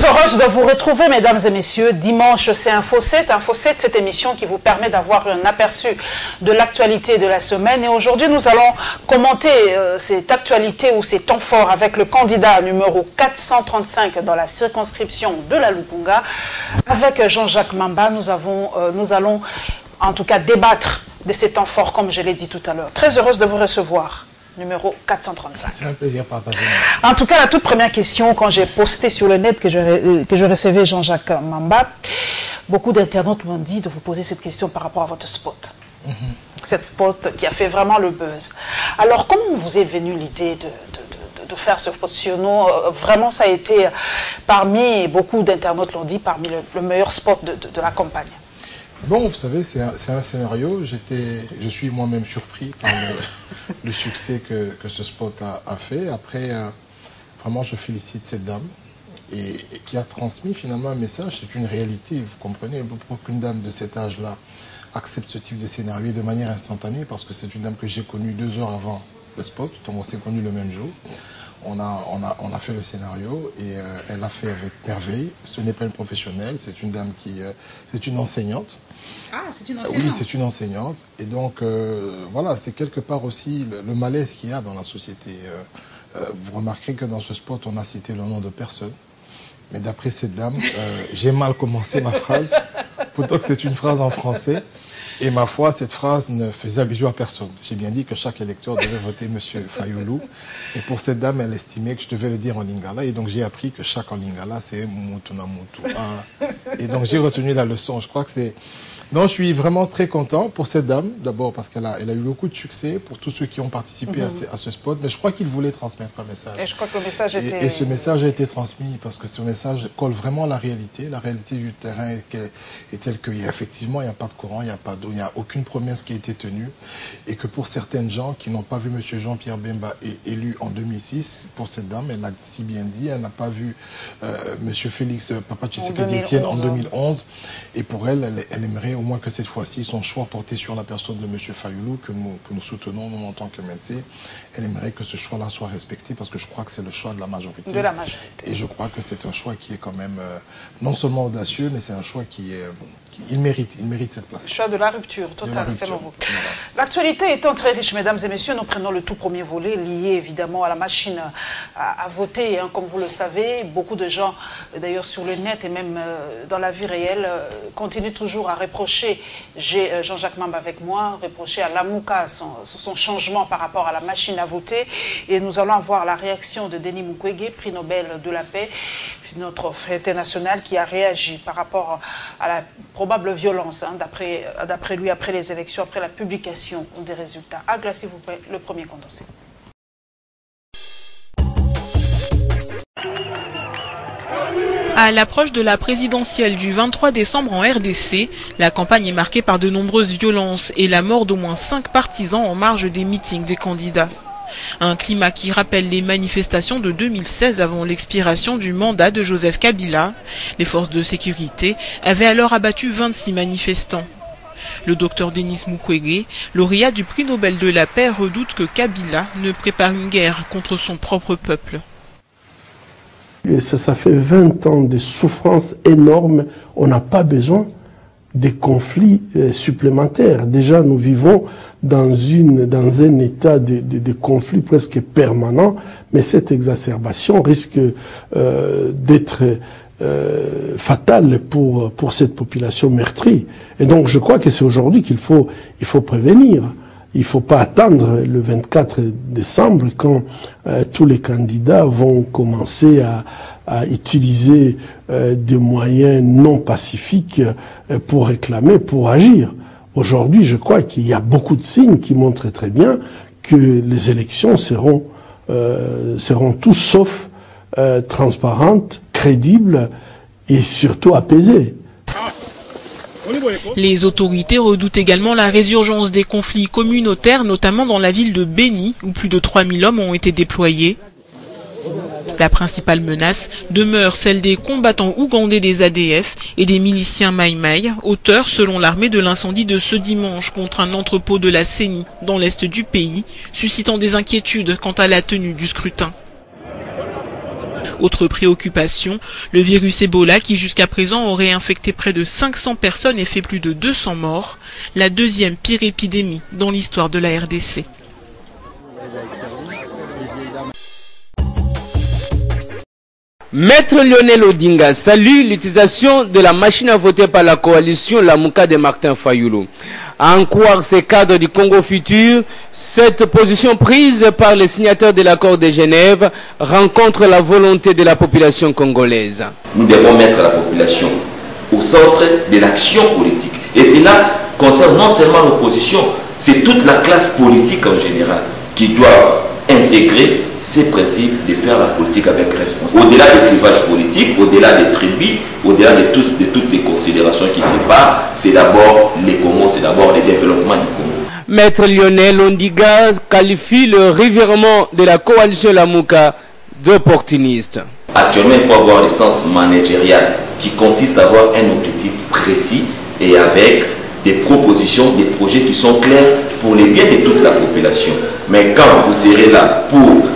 Très heureuse de vous retrouver, mesdames et messieurs. Dimanche, c'est Info7. Info7, cette émission qui vous permet d'avoir un aperçu de l'actualité de la semaine. Et aujourd'hui, nous allons commenter cette actualité ou ces temps forts avec le candidat numéro 435 dans la circonscription de la Lukunga. Avec Jean-Jacques Mamba, nous allons en tout cas débattre de ces temps forts, comme je l'ai dit tout à l'heure. Très heureuse de vous recevoir. Numéro 435. C'est un plaisir partagé. En tout cas, la toute première question, quand j'ai posté sur le net que je recevais Jean-Jacques Mamba, beaucoup d'internautes m'ont dit de vous poser cette question par rapport à votre spot. Cette spot qui a fait vraiment le buzz. Alors, comment vous est venue l'idée de faire ce spot sur nous? Vraiment, ça a été, parmi, beaucoup d'internautes l'ont dit, parmi le meilleur spot de la campagne. Bon, vous savez, c'est un scénario. Je suis moi-même surpris par le succès que ce spot a fait. Après, vraiment, je félicite cette dame et qui a transmis finalement un message. C'est une réalité, vous comprenez. Pour qu'une dame de cet âge-là accepte ce type de scénario de manière instantanée, parce que c'est une dame que j'ai connue 2 heures avant le spot, donc on s'est connus le même jour. On a fait le scénario et elle l'a fait avec merveille. Ce n'est pas une professionnelle, c'est une dame c'est une enseignante. Ah, c'est une enseignante. Oui, c'est une enseignante. Et donc, voilà, c'est quelque part aussi le malaise qu'il y a dans la société. Vous remarquerez que dans ce spot, on a cité le nom de personne. Mais d'après cette dame, j'ai mal commencé ma phrase. Pourtant que c'est une phrase en français. Et ma foi, cette phrase ne faisait allusion à personne. J'ai bien dit que chaque électeur devait voter M. Fayoulou. Et pour cette dame, elle estimait que je devais le dire en lingala. Et donc j'ai appris que chaque en lingala, c'est Mutuna Mutu. Et donc j'ai retenu la leçon. Je crois que c'est... Non, je suis vraiment très content pour cette dame. D'abord parce qu'elle a eu beaucoup de succès pour tous ceux qui ont participé à ce spot. Mais je crois qu'il voulait transmettre un message. Et je crois que le message était... Et ce message a été transmis parce que ce message colle vraiment à la réalité. La réalité du terrain est telle qu'effectivement, il n'y a pas de courant, il n'y a pas d'eau, il n'y a aucune promesse qui a été tenue. Et que pour certaines gens qui n'ont pas vu M. Jean-Pierre Bemba élu en 2006, pour cette dame, elle l'a si bien dit, elle n'a pas vu M. Félix Papa Tshisekedi Etienne en 2011. Et pour elle, elle aimerait au moins que cette fois-ci, son choix porté sur la personne de M. Fayoulou, que nous soutenons, nous, en tant que MLC, elle aimerait que ce choix-là soit respecté parce que je crois que c'est le choix de la majorité. De la majorité. Et je crois que c'est un choix qui est quand même non seulement audacieux, mais c'est un choix il mérite cette place. Le choix de la rupture, total, selon vous. Voilà. L'actualité étant très riche, mesdames et messieurs, nous prenons le tout premier volet lié évidemment à la machine à voter. Hein, comme vous le savez, beaucoup de gens, d'ailleurs sur le net et même dans la vie réelle, continuent toujours à reprocher, j'ai Jean-Jacques Mamba avec moi, reprocher à Lamouka son changement par rapport à la machine à voter. Et nous allons avoir la réaction de Denis Mukwege, prix Nobel de la paix, notre fierté nationale, qui a réagi par rapport à la probable violence, hein, d'après lui, après les élections, après la publication des résultats. Agla, s'il vous plaît, le premier condensé. À l'approche de la présidentielle du 23 décembre en RDC, la campagne est marquée par de nombreuses violences et la mort d'au moins 5 partisans en marge des meetings des candidats. Un climat qui rappelle les manifestations de 2016 avant l'expiration du mandat de Joseph Kabila. Les forces de sécurité avaient alors abattu 26 manifestants. Le docteur Denis Mukwege, lauréat du prix Nobel de la paix, redoute que Kabila ne prépare une guerre contre son propre peuple. Et ça fait 20 ans de souffrances énormes. On n'a pas besoin des conflits supplémentaires. Déjà, nous vivons dans un état de conflit presque permanent, mais cette exacerbation risque d'être fatale pour cette population meurtrie. Et donc, je crois que c'est aujourd'hui qu'il faut prévenir. Il ne faut pas attendre le 24 décembre quand tous les candidats vont commencer à utiliser des moyens non pacifiques pour réclamer, pour agir. Aujourd'hui, je crois qu'il y a beaucoup de signes qui montrent très bien que les élections seront tout sauf transparentes, crédibles et surtout apaisées. Les autorités redoutent également la résurgence des conflits communautaires, notamment dans la ville de Béni, où plus de 3000 hommes ont été déployés. La principale menace demeure celle des combattants ougandais des ADF et des miliciens Maï-Maï, auteurs, selon l'armée, de l'incendie de ce dimanche contre un entrepôt de la CENI dans l'est du pays, suscitant des inquiétudes quant à la tenue du scrutin. Autre préoccupation, le virus Ebola qui jusqu'à présent aurait infecté près de 500 personnes et fait plus de 200 morts, la deuxième pire épidémie dans l'histoire de la RDC. Maître Lionel Odinga salue l'utilisation de la machine à voter par la coalition Lamuka de Martin Fayulu. À en croire ces cadres du Congo futur, cette position prise par les signataires de l'accord de Genève rencontre la volonté de la population congolaise. Nous devons mettre la population au centre de l'action politique. Et cela concerne non seulement l'opposition, c'est toute la classe politique en général qui doit intégrer ces principes de faire la politique avec responsabilité. Au-delà des clivages politiques, au-delà des tribus, au-delà de toutes les considérations qui séparent, c'est d'abord les Congos, c'est d'abord le développement du Congo. Maître Lionel Ondiga qualifie le revirement de la coalition Lamuka d'opportuniste. Actuellement, il faut avoir le sens managérial qui consiste à avoir un objectif précis et avec des propositions, des projets qui sont clairs pour le bien de toute la population. Mais quand vous serez là pour,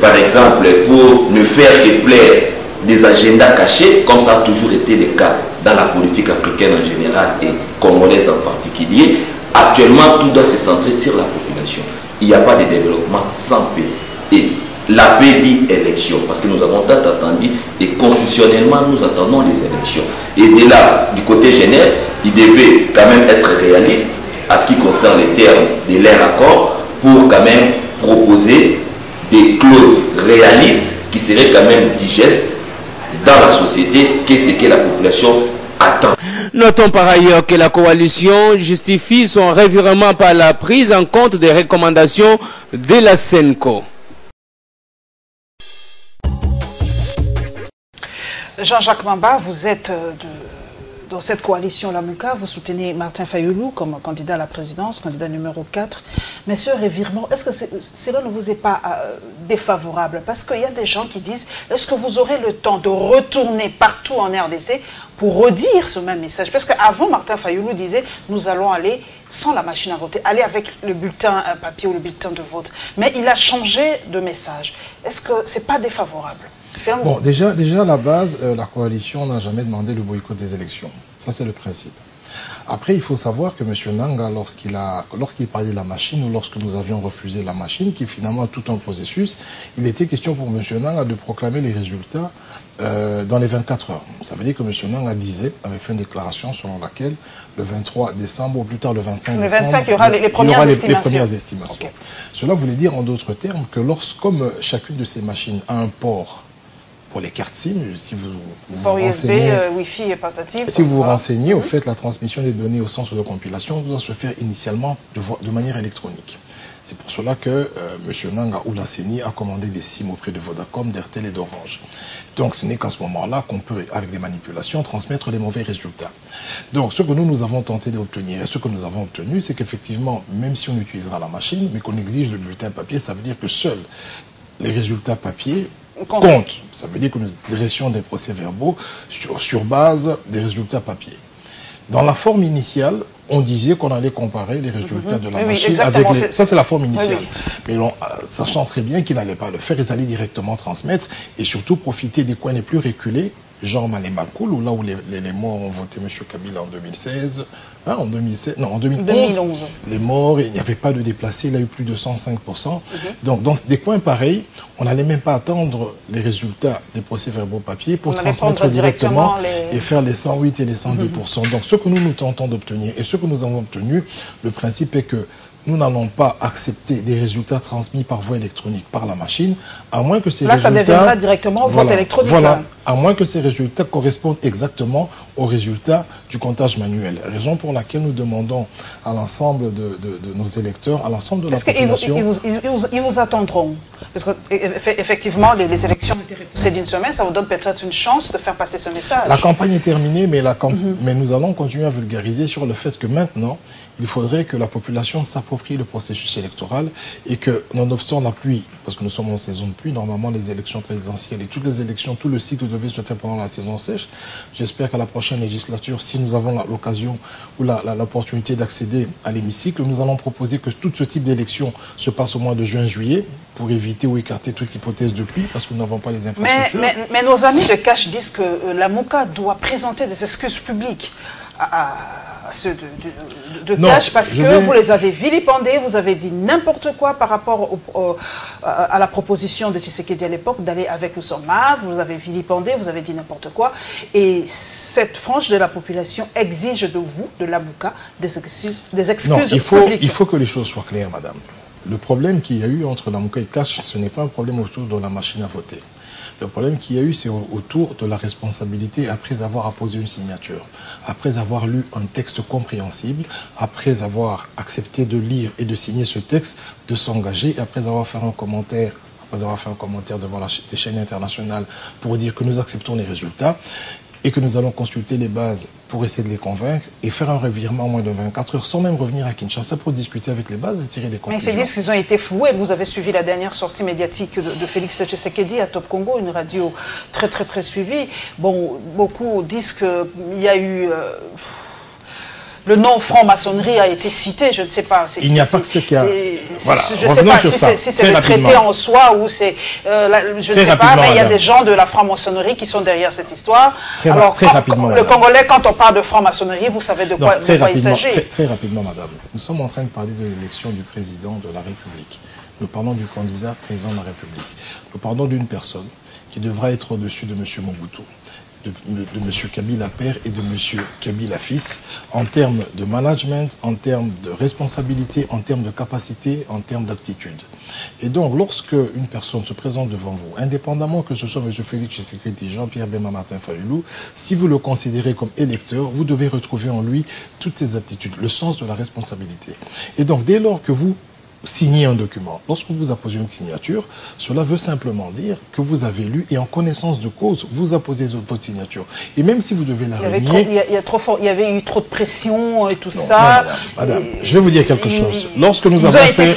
par exemple, pour ne faire que plaire des agendas cachés, comme ça a toujours été le cas dans la politique africaine en général et congolaise en particulier, actuellement tout doit se centrer sur la population. Il n'y a pas de développement sans paix. Et la paix dit élection, parce que nous avons tant attendu et constitutionnellement nous attendons les élections. Et de là, du côté Genève, il devait quand même être réaliste à ce qui concerne les termes de leur accord pour quand même proposer des clauses réalistes qui seraient quand même digestes dans la société, qu'est-ce que la population attend. Notons par ailleurs que la coalition justifie son revirement par la prise en compte des recommandations de la SENCO. Jean-Jacques Mamba, vous êtes dans cette coalition Lamuka, vous soutenez Martin Fayulu comme candidat à la présidence, candidat numéro 4. Mais ce revirement, est-ce que cela ne vous est pas défavorable? Parce qu'il y a des gens qui disent, est-ce que vous aurez le temps de retourner partout en RDC pour redire ce même message? Parce qu'avant, Martin Fayulu disait, nous allons aller sans la machine à voter, aller avec le bulletin papier ou le bulletin de vote. Mais il a changé de message. Est-ce que ce n'est pas défavorable? Bon, déjà à la base, la coalition n'a jamais demandé le boycott des élections. Ça, c'est le principe. Après, il faut savoir que M. Nanga, lorsqu'il parlait de la machine, ou lorsque nous avions refusé la machine, qui est finalement tout un processus, il était question pour M. Nanga de proclamer les résultats dans les 24 heures. Ça veut dire que M. Nanga avait fait une déclaration selon laquelle le 23 décembre, ou plus tard le 25 décembre, 25, il y aura les premières estimations. Okay. Cela voulait dire en d'autres termes que comme chacune de ces machines a un port pour les cartes SIM, si vous renseignez, Wi-Fi et portatif. Si vous vous renseignez, au fait, la transmission des données au centre de compilation doit se faire initialement de manière électronique. C'est pour cela que M. Nanga ou la CENI a commandé des SIM auprès de Vodacom, d'Airtel et d'Orange. Donc ce n'est qu'à ce moment-là qu'on peut, avec des manipulations, transmettre les mauvais résultats. Donc ce que nous avons tenté d'obtenir, et ce que nous avons obtenu, c'est qu'effectivement, même si on utilisera la machine, mais qu'on exige le bulletin papier, ça veut dire que seuls les résultats papier compte. Ça veut dire que nous dressions des procès-verbaux sur base des résultats papier. Dans la forme initiale, on disait qu'on allait comparer les résultats de la machine avec les... Ça, c'est la forme initiale. Mais sachant très bien qu'il n'allait pas le faire, ils allaient directement transmettre et surtout profiter des coins les plus reculés, genre Malé-Malkoul, où là où les morts ont voté M. Kabila en 2016, hein, en 2011. Les morts, il n'y avait pas de déplacés, il a eu plus de 105%. Donc, dans des coins pareils, on n'allait même pas attendre les résultats des procès-verbaux papier pour transmettre directement et faire les 108 et les 110%. Donc, ce que nous tentons d'obtenir et ce que nous avons obtenu, le principe est que nous n'allons pas accepter des résultats transmis par voie électronique par la machine, à moins que ces résultats... Là, ça deviendra directement au vote électronique. Voilà, à moins que ces résultats correspondent exactement aux résultats du comptage manuel. Raison pour laquelle nous demandons à l'ensemble de nos électeurs, à l'ensemble de la population... Ils vous attendront. Parce qu'effectivement, les élections ont été repoussées d'une semaine, ça vous donne peut-être une chance de faire passer ce message. La campagne est terminée, mais nous allons continuer à vulgariser sur le fait que maintenant, il faudrait que la population s'approprie le processus électoral et que, nonobstant la pluie parce que nous sommes en saison de pluie. Normalement, les élections présidentielles et toutes les élections, tout le cycle devait se faire pendant la saison sèche. J'espère qu'à la prochaine législature, si nous avons l'occasion ou l'opportunité d'accéder à l'hémicycle, nous allons proposer que tout ce type d'élection se passe au mois de juin-juillet pour éviter ou écarter toute hypothèse de pluie, parce que nous n'avons pas les infrastructures. Mais nos amis de Cash disent que la MOCA doit présenter des excuses publiques à ceux de Cash, parce que vous les avez vilipendés, vous avez dit n'importe quoi par rapport à la proposition de Tshisekedi à l'époque d'aller avec le SOMAV, vous avez vilipendé, vous avez dit n'importe quoi, et cette frange de la population exige de vous, de la MOCA, des excuses publiques. Il faut que les choses soient claires, madame. Le problème qu'il y a eu entre la MOCA et Cash, ce n'est pas un problème autour de la machine à voter. Le problème qu'il y a eu, c'est autour de la responsabilité après avoir apposé une signature, après avoir lu un texte compréhensible, après avoir accepté de lire et de signer ce texte, de s'engager, après avoir fait un commentaire devant les chaînes internationales pour dire que nous acceptons les résultats et que nous allons consulter les bases pour essayer de les convaincre et faire un revirement en moins de 24 heures sans même revenir à Kinshasa pour discuter avec les bases et tirer des conclusions. Mais ces disques, ils ont été floués. Vous avez suivi la dernière sortie médiatique de Félix Tshisekedi à Top Congo, une radio très suivie. Bon, beaucoup disent qu'il y a eu... le nom franc-maçonnerie a été cité, je ne sais pas. Il n'y a pas que ce cas. Voilà, je ne sais pas si c'est le traité en soi ou c'est... je ne sais pas, mais il y a des gens de la franc-maçonnerie qui sont derrière cette histoire. Très rapidement, le Congolais, quand on parle de franc-maçonnerie, vous savez de quoi il s'agit. Très rapidement, madame. Nous sommes en train de parler de l'élection du président de la République. Nous parlons du candidat président de la République. Nous parlons d'une personne qui devra être au-dessus de M. Mobutu, de M. Kabila père et de M. Kabila fils, en termes de management, en termes de responsabilité, en termes de capacité, en termes d'aptitude. Et donc, lorsque une personne se présente devant vous, indépendamment que ce soit M. Félix Tshisekedi, Jean-Pierre Bemba, Martin Fayulu, si vous le considérez comme électeur, vous devez retrouver en lui toutes ces aptitudes, le sens de la responsabilité. Et donc, dès lors que vous signer un document. Lorsque vous apposez une signature, cela veut simplement dire que vous avez lu et en connaissance de cause, vous apposez votre signature. Et même si vous devez la renier... Il y avait eu trop de pression et tout ça. Non, madame, je vais vous dire quelque chose. Lorsque nous avons fait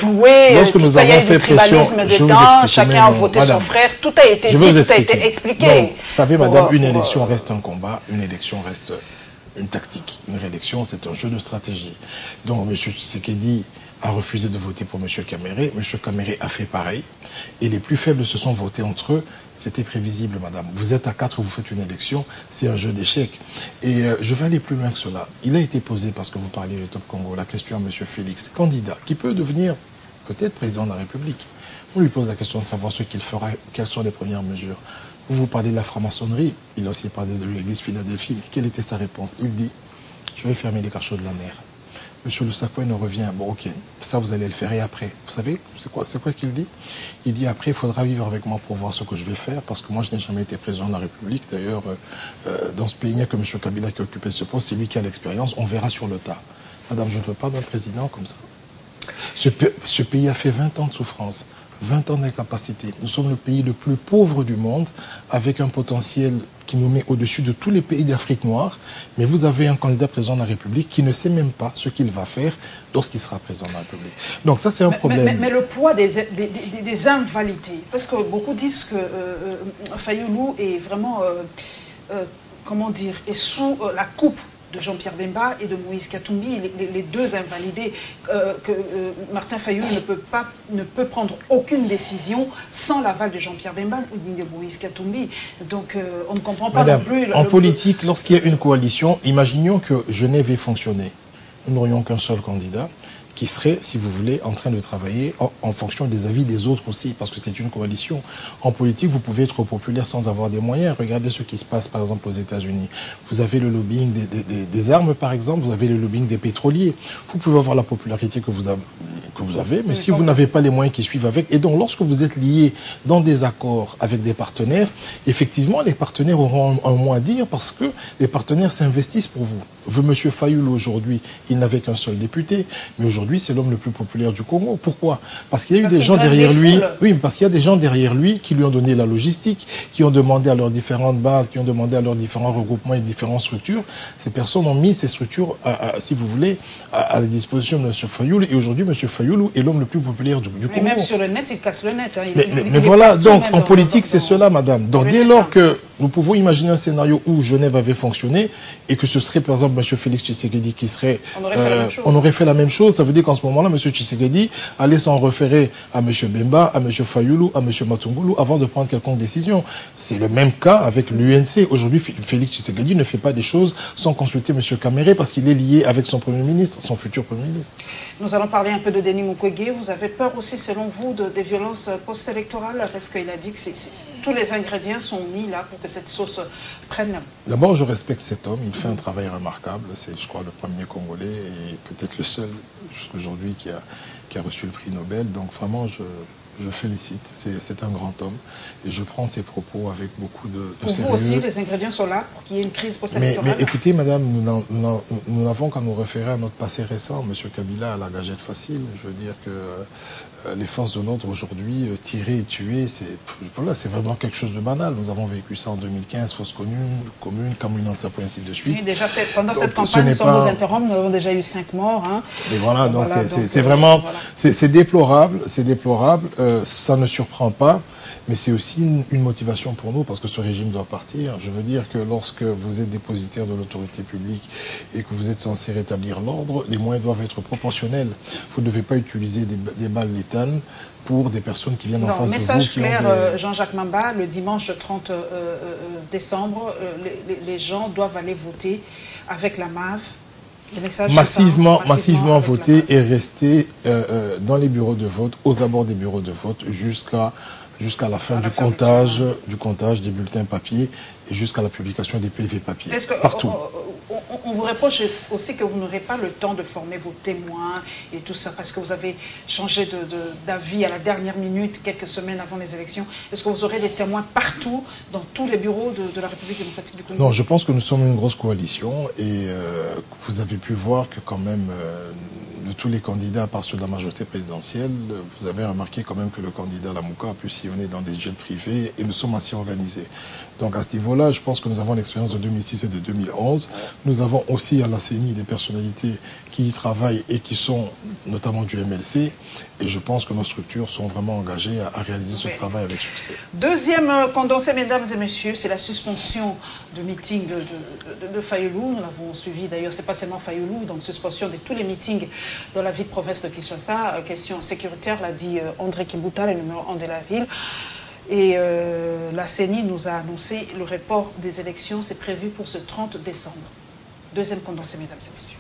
pression, je vous explique. Chacun a voté son frère, tout a été dit, tout a été expliqué. Non, vous savez, madame, une élection reste un combat, une élection reste une tactique. Une réélection, c'est un jeu de stratégie. Donc, M. Tshisekedi a refusé de voter pour M. Kamere. M. Kamere a fait pareil. Et les plus faibles se sont votés entre eux. C'était prévisible, madame. Vous êtes à 4, vous faites une élection. C'est un jeu d'échecs. Et je vais aller plus loin que cela. Il a été posé, parce que vous parliez de Top Congo, la question à M. Félix, candidat, qui peut devenir peut-être président de la République. On lui pose la question de savoir ce qu'il fera, quelles sont les premières mesures. Vous parlez de la franc-maçonnerie. Il a aussi parlé de l'église Philadelphie. Mais quelle était sa réponse? Il dit, je vais fermer les cachots de la mer. Monsieur Lusakoué ne revient, bon ok, ça vous allez le faire et après, vous savez, c'est quoi qu'il dit? Il dit après, il faudra vivre avec moi pour voir ce que je vais faire, parce que moi je n'ai jamais été président de la République, d'ailleurs, dans ce pays, il n'y a que M. Kabila qui a occupé ce poste, c'est lui qui a l'expérience, on verra sur le tas. Madame, je ne veux pas d'un président comme ça. Ce pays a fait 20 ans de souffrance, 20 ans d'incapacité. Nous sommes le pays le plus pauvre du monde, avec un potentiel qui nous met au-dessus de tous les pays d'Afrique noire. Mais vous avez un candidat président de la République qui ne sait même pas ce qu'il va faire lorsqu'il sera président de la République. Donc ça, c'est un problème. Mais le poids des invalidités, parce que beaucoup disent que Fayulu est vraiment, comment dire, est sous la coupe de Jean-Pierre Bemba et de Moïse Katumbi, les deux invalidés, que Martin Fayulu ne peut prendre aucune décision sans l'aval de Jean-Pierre Bemba ni de Moïse Katumbi. Donc on ne comprend pas non plus... En politique, lorsqu'il y a une coalition, imaginons que Genève ait fonctionné. Nous n'aurions qu'un seul candidat qui serait, si vous voulez, en train de travailler en fonction des avis des autres aussi, parce que c'est une coalition. En politique, vous pouvez être populaire sans avoir des moyens. Regardez ce qui se passe, par exemple, aux États-Unis. Vous avez le lobbying des armes, par exemple, vous avez le lobbying des pétroliers. Vous pouvez avoir la popularité que vous avez, mais si vous n'avez pas les moyens qui suivent avec, et donc lorsque vous êtes lié dans des accords avec des partenaires, effectivement, les partenaires auront un mot à dire parce que les partenaires s'investissent pour vous. M. Fayulu, aujourd'hui, il n'avait qu'un seul député, mais aujourd'hui, aujourd'hui, c'est l'homme le plus populaire du Congo. Pourquoi? Parce qu'il y a eu des gens derrière lui. Oui, parce qu'il y a des gens derrière lui qui lui ont donné la logistique, qui ont demandé à leurs différentes bases, qui ont demandé à leurs différents regroupements et différentes structures. Ces personnes ont mis ces structures, si vous voulez, à la disposition de M. Fayoulou. Et aujourd'hui, M. Fayoulou est l'homme le plus populaire du Congo. Même sur le net, il casse le net. Hein. Mais voilà, donc en politique, c'est cela, madame. Donc dès lors que nous pouvons imaginer un scénario où Genève avait fonctionné et que ce serait, par exemple, M. Félix Tshisekedi qui serait... On aurait fait la même chose. Ça veut dire qu'en ce moment-là, M. Tshisekedi allait s'en référer à M. Bemba, à M. Fayoulou, à M. Matungulu avant de prendre quelconque décision. C'est le même cas avec l'UNC. Aujourd'hui, Félix Tshisekedi ne fait pas des choses sans consulter M. Kamere parce qu'il est lié avec son Premier ministre, son futur Premier ministre. Nous allons parler un peu de Denis Mukwege. Vous avez peur aussi, selon vous, des violences post-électorales? Parce qu'il a dit que tous les ingrédients sont mis là pour que cette sauce prenne. D'abord, je respecte cet homme. Il fait un travail remarquable. C'est, je crois, le premier Congolais et peut-être le seul jusqu'aujourd'hui qui a reçu le prix Nobel. Donc vraiment, je félicite. C'est un grand homme. Et je prends ses propos avec beaucoup de sérieux. Pour vous aussi, les ingrédients sont là pour qu'il y ait une crise post-électorale? Mais écoutez, madame, nous n'avons qu'à nous référer à notre passé récent. Monsieur Kabila a la gagette facile. Je veux dire que les forces de l'ordre aujourd'hui, tirer et tuer, c'est vraiment quelque chose de banal. Nous avons vécu ça en 2015, fosse commune, Kamina, et ainsi de suite. Oui, déjà, pendant cette campagne, sans nous interrompre, nous avons déjà eu 5 morts. Hein. Et voilà, donc c'est vraiment, voilà. C'est déplorable, c'est déplorable. Ça ne surprend pas, mais c'est aussi une motivation pour nous parce que ce régime doit partir. Je veux dire que lorsque vous êtes dépositaire de l'autorité publique et que vous êtes censé rétablir l'ordre, les moyens doivent être proportionnels. Vous ne devez pas utiliser des balles létales pour des personnes qui viennent en face de vous. Message clair, Jean-Jacques Mamba, le dimanche 30 décembre, les gens doivent aller voter avec la MAV. Massivement voter et rester dans les bureaux de vote, aux abords des bureaux de vote, jusqu'à la fin du comptage des bulletins papier et jusqu'à la publication des PV papier, partout. On vous reproche aussi que vous n'aurez pas le temps de former vos témoins et tout ça, parce que vous avez changé d'avis à la dernière minute, quelques semaines avant les élections. Est-ce que vous aurez des témoins partout, dans tous les bureaux de la République démocratique du Congo? Non, je pense que nous sommes une grosse coalition et vous avez pu voir que quand même, de tous les candidats, à part ceux de la majorité présidentielle, vous avez remarqué quand même que le candidat Lamuka a pu sillonner dans des jets privés et nous sommes assez organisés. Donc à ce niveau-là, je pense que nous avons l'expérience de 2006 et de 2011. Nous avons aussi à la CENI des personnalités qui y travaillent et qui sont notamment du MLC. Et je pense que nos structures sont vraiment engagées à réaliser ce travail avec succès. Deuxième condensé, mesdames et messieurs, c'est la suspension du meeting de Fayoulou. Nous l'avons suivi d'ailleurs, c'est pas seulement Fayoulou, donc suspension de tous les meetings dans la ville province de Kinshasa. Question sécuritaire, l'a dit André Kimbuta, le numéro 1 de la ville. Et la CENI nous a annoncé le report des élections, c'est prévu pour ce 30 décembre. Deuxième condensé, mesdames et messieurs.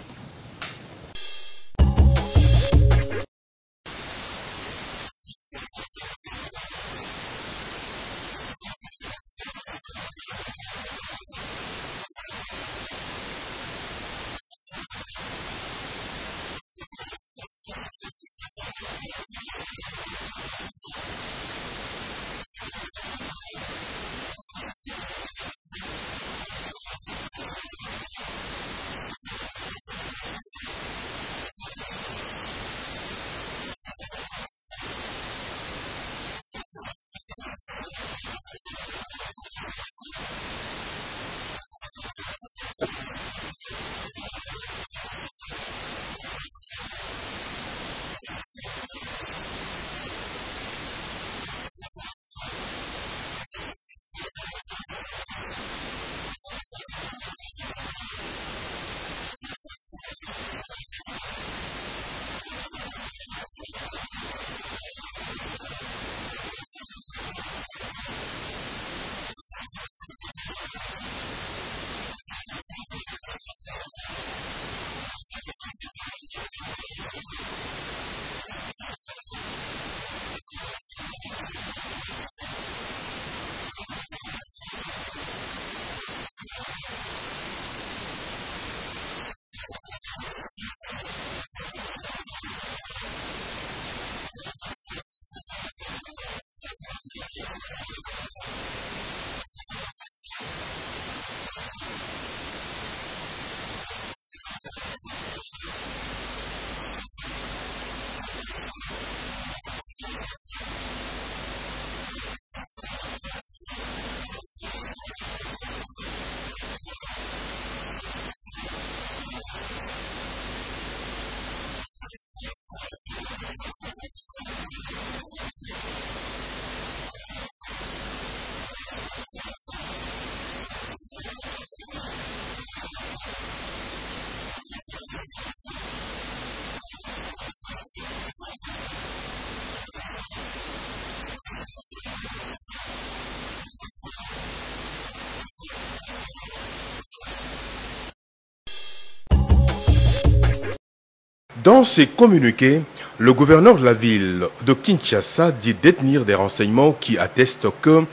Dans ses communiqués, le gouverneur de la ville de Kinshasa dit détenir des renseignements qui attestent que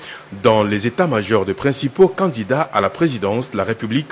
dans les états-majors des principaux candidats à la présidence de la République,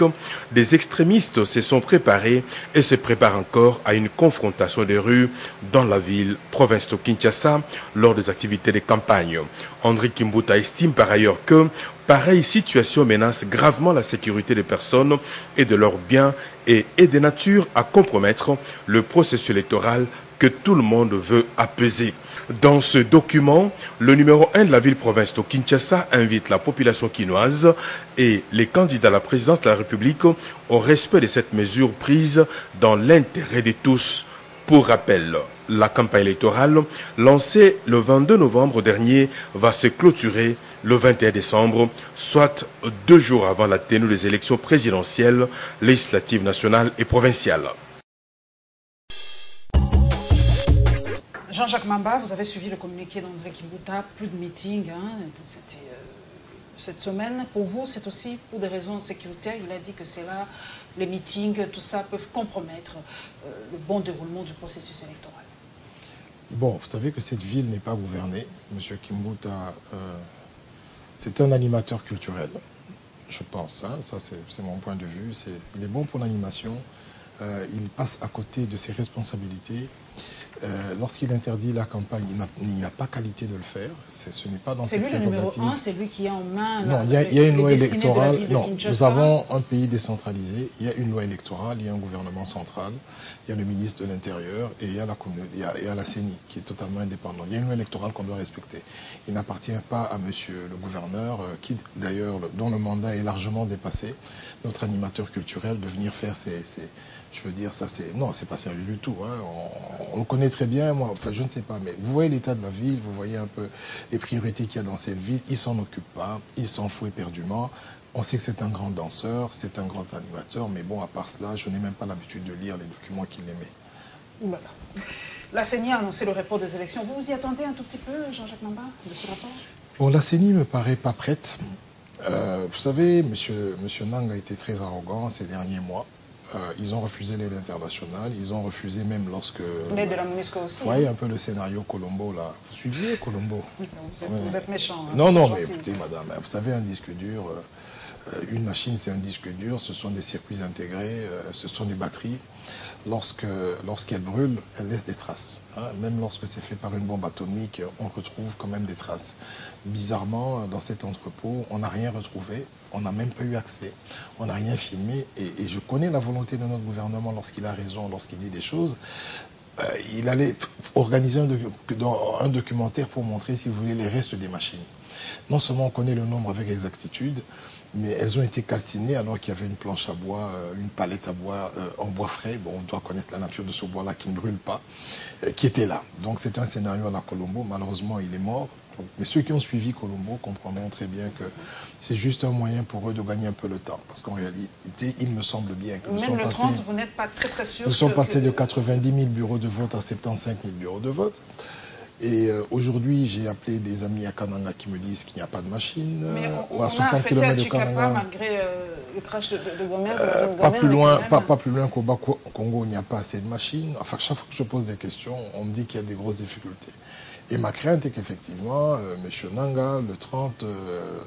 des extrémistes se sont préparés et se préparent encore à une confrontation des rues dans la ville, province de Kinshasa, lors des activités de campagne. André Kimbuta estime par ailleurs que pareille situation menace gravement la sécurité des personnes et de leurs biens et est de nature à compromettre le processus électoral que tout le monde veut apaiser. Dans ce document, le numéro 1 de la ville-province de Kinshasa invite la population quinoise et les candidats à la présidence de la République au respect de cette mesure prise dans l'intérêt de tous. Pour rappel, la campagne électorale lancée le 22 novembre dernier va se clôturer le 21 décembre, soit 2 jours avant la tenue des élections présidentielles, législatives nationales et provinciales. Jean-Jacques Mamba, vous avez suivi le communiqué d'André Kimbuta, plus de meetings cette semaine. Pour vous, c'est aussi pour des raisons sécuritaires. Il a dit que c'est là, les meetings, tout ça peuvent compromettre le bon déroulement du processus électoral. Bon, vous savez que cette ville n'est pas gouvernée. Monsieur Kimbuta, c'est un animateur culturel, je pense. Hein, ça, c'est mon point de vue. Il est bon pour l'animation. Il passe à côté de ses responsabilités. Lorsqu'il interdit la campagne, il n'a pas qualité de le faire. Ce n'est pas dans ses prérogatives. C'est lui le numéro 1, c'est lui qui est en main. Non, il y a une loi électorale. Non, nous avons un pays décentralisé. Il y a une loi électorale, il y a un gouvernement central, il y a le ministre de l'Intérieur et il y a la CENI qui est totalement indépendante. Il y a une loi électorale qu'on doit respecter. Il n'appartient pas à monsieur le gouverneur, qui d'ailleurs, dont le mandat est largement dépassé, notre animateur culturel, de venir faire je veux dire, ça c'est... Non, c'est pas sérieux du tout. Hein. On le connaît très bien, moi, enfin je ne sais pas, mais vous voyez l'état de la ville, vous voyez un peu les priorités qu'il y a dans cette ville, il s'en occupe pas, il s'en fout éperdument. On sait que c'est un grand danseur, c'est un grand animateur, mais bon, à part cela, je n'ai même pas l'habitude de lire les documents qu'il émet. Voilà. La CENI a annoncé le report des élections. Vous vous y attendez un tout petit peu, Jean-Jacques Mamba, de ce rapport? Bon, la CENI me paraît pas prête. Vous savez, monsieur Nang a été très arrogant ces derniers mois. Ils ont refusé l'aide internationale, ils ont refusé même lorsque... L'aide de la MONUSCO aussi. Vous voyez un peu le scénario Colombo, là. Vous suiviez Colombo? Vous êtes méchant. Hein, non, mais écoutez, madame, vous savez, un disque dur, une machine, c'est un disque dur, ce sont des circuits intégrés, ce sont des batteries. Lorsqu'elle brûle, elle laisse des traces. Hein. Même lorsque c'est fait par une bombe atomique, on retrouve quand même des traces. Bizarrement, dans cet entrepôt, on n'a rien retrouvé, on n'a même pas eu accès, on n'a rien filmé. Et je connais la volonté de notre gouvernement lorsqu'il a raison, lorsqu'il dit des choses. Il allait organiser un documentaire pour montrer, si vous voulez, les restes des machines. Non seulement on connaît le nombre avec exactitude, mais elles ont été calcinées alors qu'il y avait une planche à bois, une palette à bois en bois frais. Bon, on doit connaître la nature de ce bois-là qui ne brûle pas, qui était là. Donc c'est un scénario à la Colombo. Malheureusement, il est mort. Donc, mais ceux qui ont suivi Colombo comprendront très bien que c'est juste un moyen pour eux de gagner un peu le temps. Parce qu'en réalité, il me semble bien que nous sommes passés... Même le 30, vous n'êtes pas très sûr... Nous sommes passés de 90 000 bureaux de vote à 75 000 bureaux de vote. Et aujourd'hui, j'ai appelé des amis à Kananga qui me disent qu'il n'y a pas de machine. On à 60 km de Kananga. Malgré le crash de Gomez. Pas plus loin qu'au Bas-Congo, il n'y a pas assez de machines. Enfin, chaque fois que je pose des questions, on me dit qu'il y a des grosses difficultés. Et ma crainte est qu'effectivement, M. Nanga, le 30...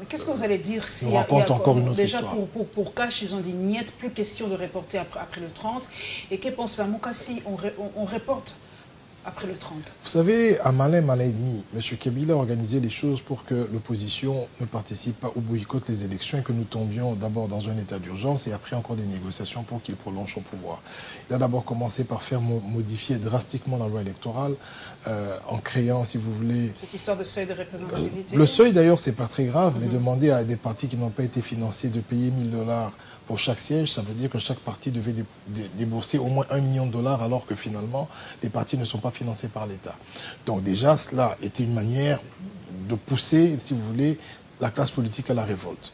Qu'est-ce que vous allez dire si nous raconte encore une autre histoire. Déjà, pour Cash, ils ont dit niet, plus question de reporter après le 30. Et que pense la Mouka si on reporte après le 30. Vous savez, à malin et demi, M. Kabila a organisé les choses pour que l'opposition ne participe pas ou boycotte les élections et que nous tombions d'abord dans un état d'urgence et après encore des négociations pour qu'il prolonge son pouvoir. Il a d'abord commencé par faire modifier drastiquement la loi électorale en créant, si vous voulez... Cette histoire de seuil de représentativité. Le seuil, d'ailleurs, c'est pas très grave, mais demander à des partis qui n'ont pas été financés de payer 1 000 $ pour chaque siège, ça veut dire que chaque parti devait débourser au moins 1 million de $ alors que finalement, les partis ne sont pas financés par l'État. Donc déjà, cela était une manière de pousser, si vous voulez, la classe politique à la révolte.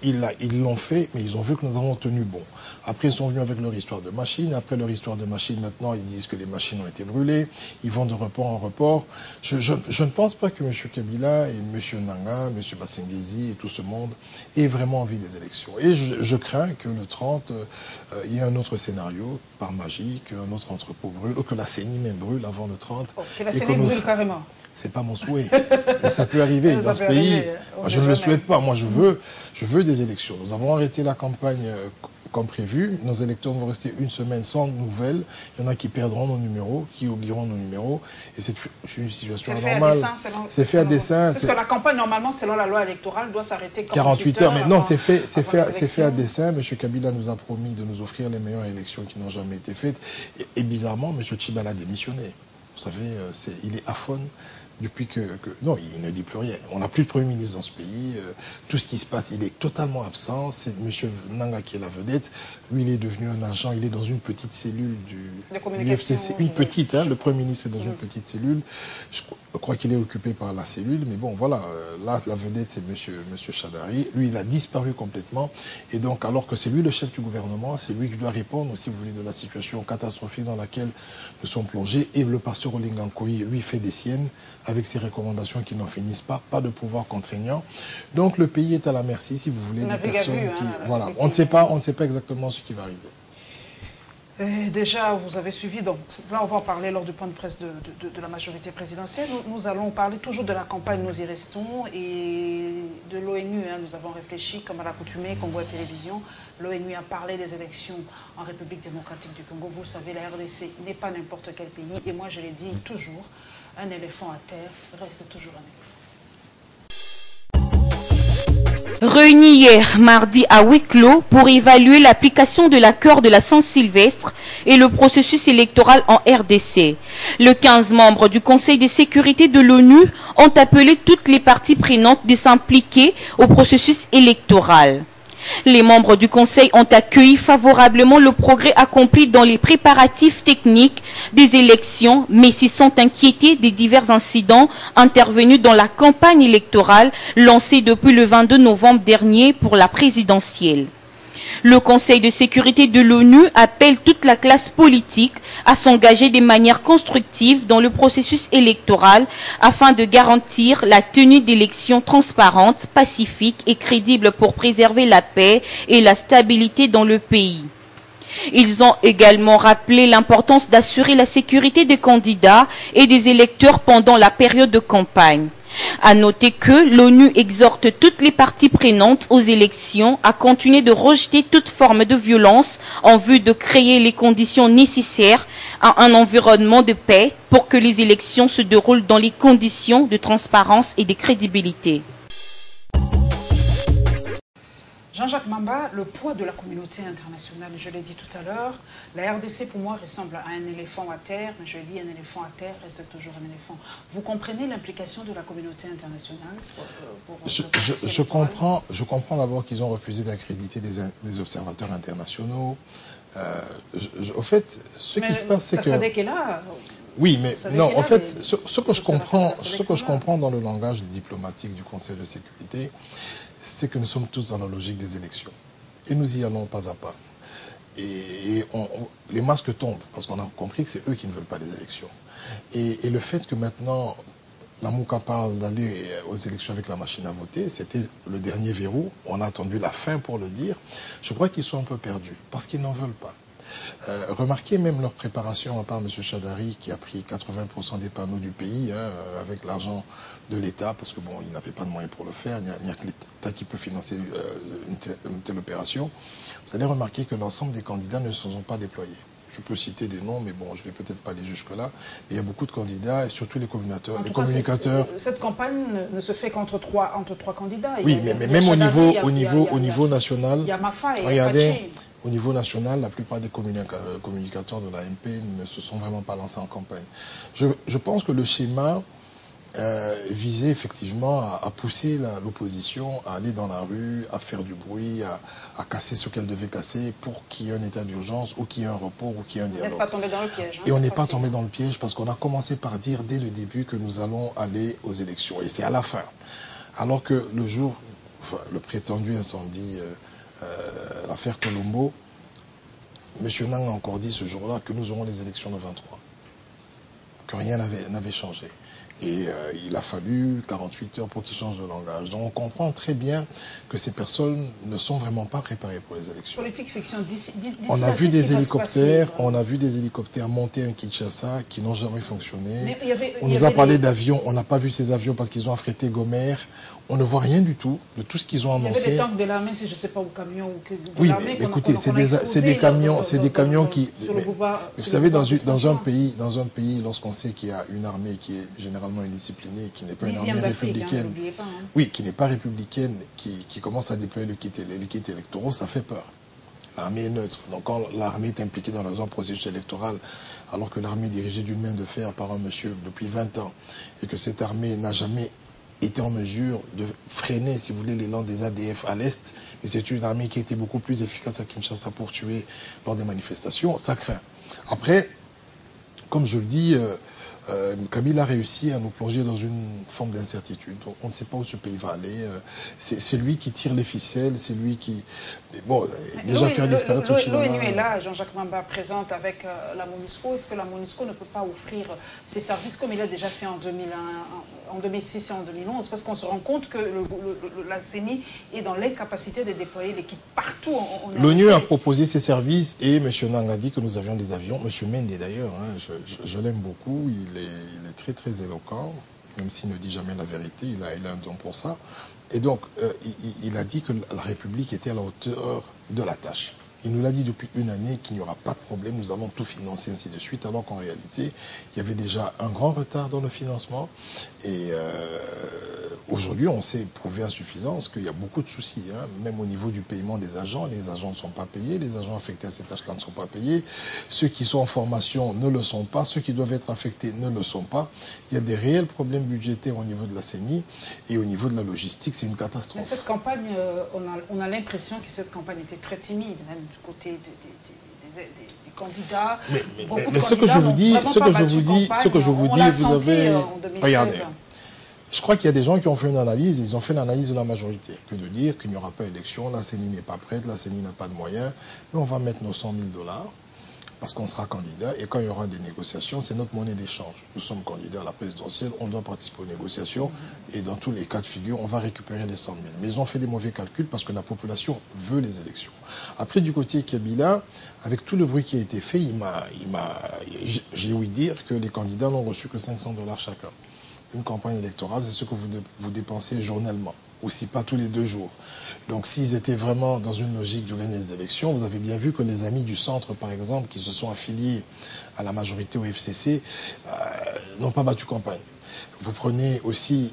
ils l'ont fait, mais ils ont vu que nous avons tenu bon. Après, ils sont venus avec leur histoire de machine. Après leur histoire de machine, maintenant, ils disent que les machines ont été brûlées. Ils vont de report en report. Je ne pense pas que M. Kabila et M. Nanga, M. Bassengezi et tout ce monde aient vraiment envie des élections. Et je crains que le 30, il y ait un autre scénario, par magie, qu'un autre entrepôt brûle, ou que la CENI même brûle avant le 30. Oh, que la CENI brûle carrément. C'est pas mon souhait. Mais ça peut arriver dans ce pays. Moi, je ne le souhaite pas. Moi, je veux des élections. Nous avons arrêté la campagne comme prévu. Nos électeurs vont rester une semaine sans nouvelles. Il y en a qui perdront nos numéros, qui oublieront nos numéros. Et c'est une situation anormale. C'est fait à dessein. Parce que la campagne, normalement, selon la loi électorale, doit s'arrêter 48 heures. Mais non, c'est fait à dessein. M. Kabila nous a promis de nous offrir les meilleures élections qui n'ont jamais été faites. Et bizarrement, M. Tchibala a démissionné. Vous savez, il est aphone. Depuis non, il ne dit plus rien. On n'a plus de Premier ministre dans ce pays. Tout ce qui se passe, il est totalement absent. C'est M. Nanga qui est la vedette. Lui, il est devenu un agent. Il est dans une petite cellule du FCC. Une petite, hein, le Premier ministre est dans une petite cellule. Je crois qu'il est occupé par la cellule. Mais bon, voilà. Là, la vedette, c'est M. Chadari. Lui, il a disparu complètement. Et donc, alors que c'est lui le chef du gouvernement, c'est lui qui doit répondre, si vous voulez, de la situation catastrophique dans laquelle nous sommes plongés. Et le pasteur Olingankoyi, lui, fait des siennes, avec ses recommandations qui n'en finissent pas, pas de pouvoir contraignant. Donc le pays est à la merci, si vous voulez, des personnes qui... Voilà, on ne sait pas exactement ce qui va arriver. Déjà, vous avez suivi, donc là on va en parler lors du point de presse de la majorité présidentielle. Nous allons parler toujours de la campagne Nous y restons et de l'ONU. Hein. Nous avons réfléchi, comme à l'accoutumée, Congo Télévision. L'ONU a parlé des élections en République démocratique du Congo. Vous le savez, la RDC n'est pas n'importe quel pays. Et moi, je l'ai dit toujours, un éléphant à terre reste toujours un éléphant. Réunis hier, mardi, à huis clos pour évaluer l'application de l'accord de la Saint-Sylvestre et le processus électoral en RDC. Les 15 membres du Conseil de sécurité de l'ONU ont appelé toutes les parties prenantes de s'impliquer au processus électoral. Les membres du Conseil ont accueilli favorablement le progrès accompli dans les préparatifs techniques des élections, mais s'y sont inquiétés des divers incidents intervenus dans la campagne électorale lancée depuis le 22 novembre dernier pour la présidentielle. Le Conseil de sécurité de l'ONU appelle toute la classe politique à s'engager de manière constructive dans le processus électoral afin de garantir la tenue d'élections transparentes, pacifiques et crédibles pour préserver la paix et la stabilité dans le pays. Ils ont également rappelé l'importance d'assurer la sécurité des candidats et des électeurs pendant la période de campagne. À noter que l'ONU exhorte toutes les parties prenantes aux élections à continuer de rejeter toute forme de violence en vue de créer les conditions nécessaires à un environnement de paix pour que les élections se déroulent dans les conditions de transparence et de crédibilité. Jean-Jacques Mamba, le poids de la communauté internationale, je l'ai dit tout à l'heure, la RDC pour moi ressemble à un éléphant à terre, mais je dis un éléphant à terre reste toujours un éléphant. Vous comprenez l'implication de la communauté internationale Je comprends d'abord qu'ils ont refusé d'accréditer des observateurs internationaux. Au fait, ce qui se passe, c'est que... SADC est là. Oui, mais non, en fait, ce que je comprends dans le langage diplomatique du Conseil de sécurité, c'est que nous sommes tous dans la logique des élections. Et nous y allons pas à pas. Et les masques tombent, parce qu'on a compris que c'est eux qui ne veulent pas des élections. Et le fait que maintenant, la Mouka parle d'aller aux élections avec la machine à voter, c'était le dernier verrou. On a attendu la fin pour le dire. Je crois qu'ils sont un peu perdus, parce qu'ils n'en veulent pas. Remarquez même leur préparation, à part M. Chadari, qui a pris 80% des panneaux du pays, hein, avec l'argent de l'État, parce que bon, il n'avait pas de moyens pour le faire, il n'y a que l'État qui peut financer une telle opération. Vous allez remarquer que l'ensemble des candidats ne se sont pas déployés. Je peux citer des noms, mais bon, je ne vais peut-être pas aller jusque-là. Mais il y a beaucoup de candidats, et surtout les communicateurs. Cette campagne ne se fait qu'entre trois candidats. Oui, mais même au niveau national, il y a Mafa et regardez, au niveau national, la plupart des communicateurs de l'AMP ne se sont vraiment pas lancés en campagne. Je pense que le schéma visait effectivement à pousser l'opposition à aller dans la rue, à faire du bruit, à casser ce qu'elle devait casser pour qu'il y ait un état d'urgence ou qu'il y ait un report ou qu'il y ait un dialogue. On n'est pas tombé dans le piège. Et on n'est pas tombé dans le piège parce qu'on a commencé par dire dès le début que nous allons aller aux élections. Et c'est à la fin. Alors que le jour le prétendu incendie, l'affaire Colombo, M. Nang a encore dit ce jour-là que nous aurons les élections le 23, que rien n'avait changé. Et il a fallu 48 heures pour qu'ils changent de langage. Donc on comprend très bien que ces personnes ne sont vraiment pas préparées pour les élections. Politique fiction, on a vu des hélicoptères, monter à Kinshasa qui n'ont jamais fonctionné. On nous a parlé d'avions, on n'a pas vu ces avions parce qu'ils ont affrété Gomer. On ne voit rien du tout de tout ce qu'ils ont annoncé. Il y avait des tanks de l'armée, si je ne sais pas, ou camions. Oui, mais écoutez, c'est des camions qui... vous savez, dans un pays, lorsqu'on sait qu'il y a une armée qui est généralement indisciplinée, qui n'est pas une armée républicaine, oui, qui n'est pas républicaine, qui commence à déployer les kits électoraux, ça fait peur. L'armée est neutre. Donc quand l'armée est impliquée dans un processus électoral, alors que l'armée est dirigée d'une main de fer par un monsieur depuis 20 ans, et que cette armée n'a jamais été en mesure de freiner, si vous voulez, l'élan des ADF à l'Est, mais c'est une armée qui a été beaucoup plus efficace à Kinshasa pour tuer lors des manifestations, ça craint. Après, comme je le dis, Kabila a réussi à nous plonger dans une forme d'incertitude. On ne sait pas où ce pays va aller. C'est lui qui tire les ficelles, c'est lui qui... Bon, déjà faire disparaître l'ONU est là, Jean-Jacques Mamba présente avec la MONUSCO. Est-ce que la MONUSCO ne peut pas offrir ses services comme il a déjà fait en 2006 et en 2011? Parce qu'on se rend compte que la CENI est dans l'incapacité de déployer l'équipe partout. L'ONU a proposé ses services et M. Nang a dit que nous avions des avions. M. Mende d'ailleurs, hein, je l'aime beaucoup, il est très très éloquent, même s'il ne dit jamais la vérité, il a un don pour ça. Et donc, il a dit que la République était à la hauteur de la tâche. Il nous l'a dit depuis une année qu'il n'y aura pas de problème, nous allons tout financer, ainsi de suite, alors qu'en réalité, il y avait déjà un grand retard dans le financement. Et aujourd'hui, on s'est prouvé à suffisance qu'il y a beaucoup de soucis, hein, même au niveau du paiement des agents. Les agents ne sont pas payés, les agents affectés à ces tâches-là ne sont pas payés. Ceux qui sont en formation ne le sont pas, ceux qui doivent être affectés ne le sont pas. Il y a des réels problèmes budgétaires au niveau de la CENI et au niveau de la logistique, c'est une catastrophe. Mais cette campagne, on a l'impression que cette campagne était très timide, même du côté des candidats. Mais ce que je vous dis, vous avez... Regardez. Je crois qu'il y a des gens qui ont fait une analyse, ils ont fait l'analyse de la majorité, que de dire qu'il n'y aura pas d'élection, la CENI n'est pas prête, la CENI n'a pas de moyens, mais on va mettre nos 100 000 $, parce qu'on sera candidat, et quand il y aura des négociations, c'est notre monnaie d'échange. Nous sommes candidats à la présidentielle, on doit participer aux négociations, et dans tous les cas de figure, on va récupérer les 100 000. Mais ils ont fait des mauvais calculs parce que la population veut les élections. Après, du côté Kabila, avec tout le bruit qui a été fait, j'ai ouï dire que les candidats n'ont reçu que 500 $ chacun. Une campagne électorale, c'est ce que vous dépensez journellement, aussi pas tous les 2 jours. Donc s'ils étaient vraiment dans une logique de gagner les élections, vous avez bien vu que les amis du centre, par exemple, qui se sont affiliés à la majorité au FCC, n'ont pas battu campagne. Vous prenez aussi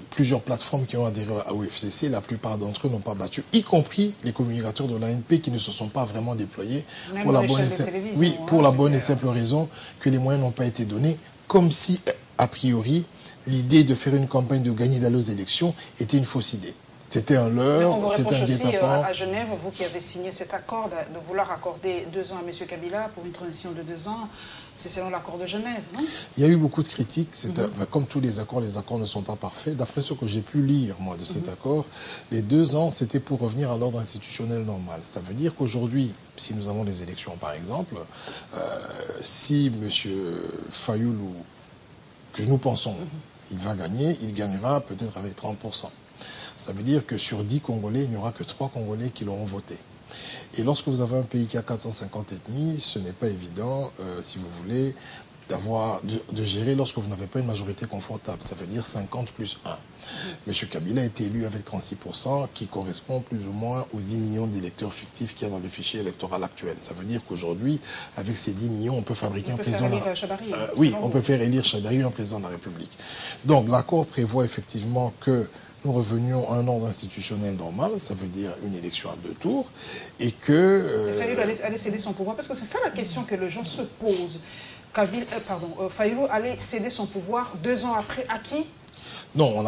plusieurs plateformes qui ont adhéré au FCC, la plupart d'entre eux n'ont pas battu, y compris les communicateurs de l'ANP qui ne se sont pas vraiment déployés pour la bonne et simple raison que les moyens n'ont pas été donnés, comme si, a priori, l'idée de faire une campagne de gagner d'aller aux élections était une fausse idée. C'était un leurre, c'était un guet-apens. À Genève, vous qui avez signé cet accord de vouloir accorder 2 ans à M. Kabila pour une transition de 2 ans, c'est selon l'accord de Genève, non? Il y a eu beaucoup de critiques. Comme tous les accords ne sont pas parfaits. D'après ce que j'ai pu lire, moi, de cet accord, les 2 ans, c'était pour revenir à l'ordre institutionnel normal. Ça veut dire qu'aujourd'hui, si nous avons des élections, par exemple, si M. Fayoulou, que nous pensons, il va gagner, il gagnera peut-être avec 30%. Ça veut dire que sur 10 Congolais, il n'y aura que 3 Congolais qui l'auront voté. Et lorsque vous avez un pays qui a 450 ethnies, ce n'est pas évident, si vous voulez, de gérer lorsque vous n'avez pas une majorité confortable. Ça veut dire 50 plus 1. M. Kabila a été élu avec 36%, qui correspond plus ou moins aux 10 millions d'électeurs fictifs qu'il y a dans le fichier électoral actuel. Ça veut dire qu'aujourd'hui, avec ces 10 millions, on peut fabriquer un président... on peut faire élire Chadari un président de la République. Donc l'accord prévoit effectivement que nous revenions à un ordre institutionnel normal, ça veut dire une élection à 2 tours, et que... Fayoulou allait céder son pouvoir, parce que c'est ça la question que les gens se posent. Fayoulou allait céder son pouvoir 2 ans après, à qui? Non,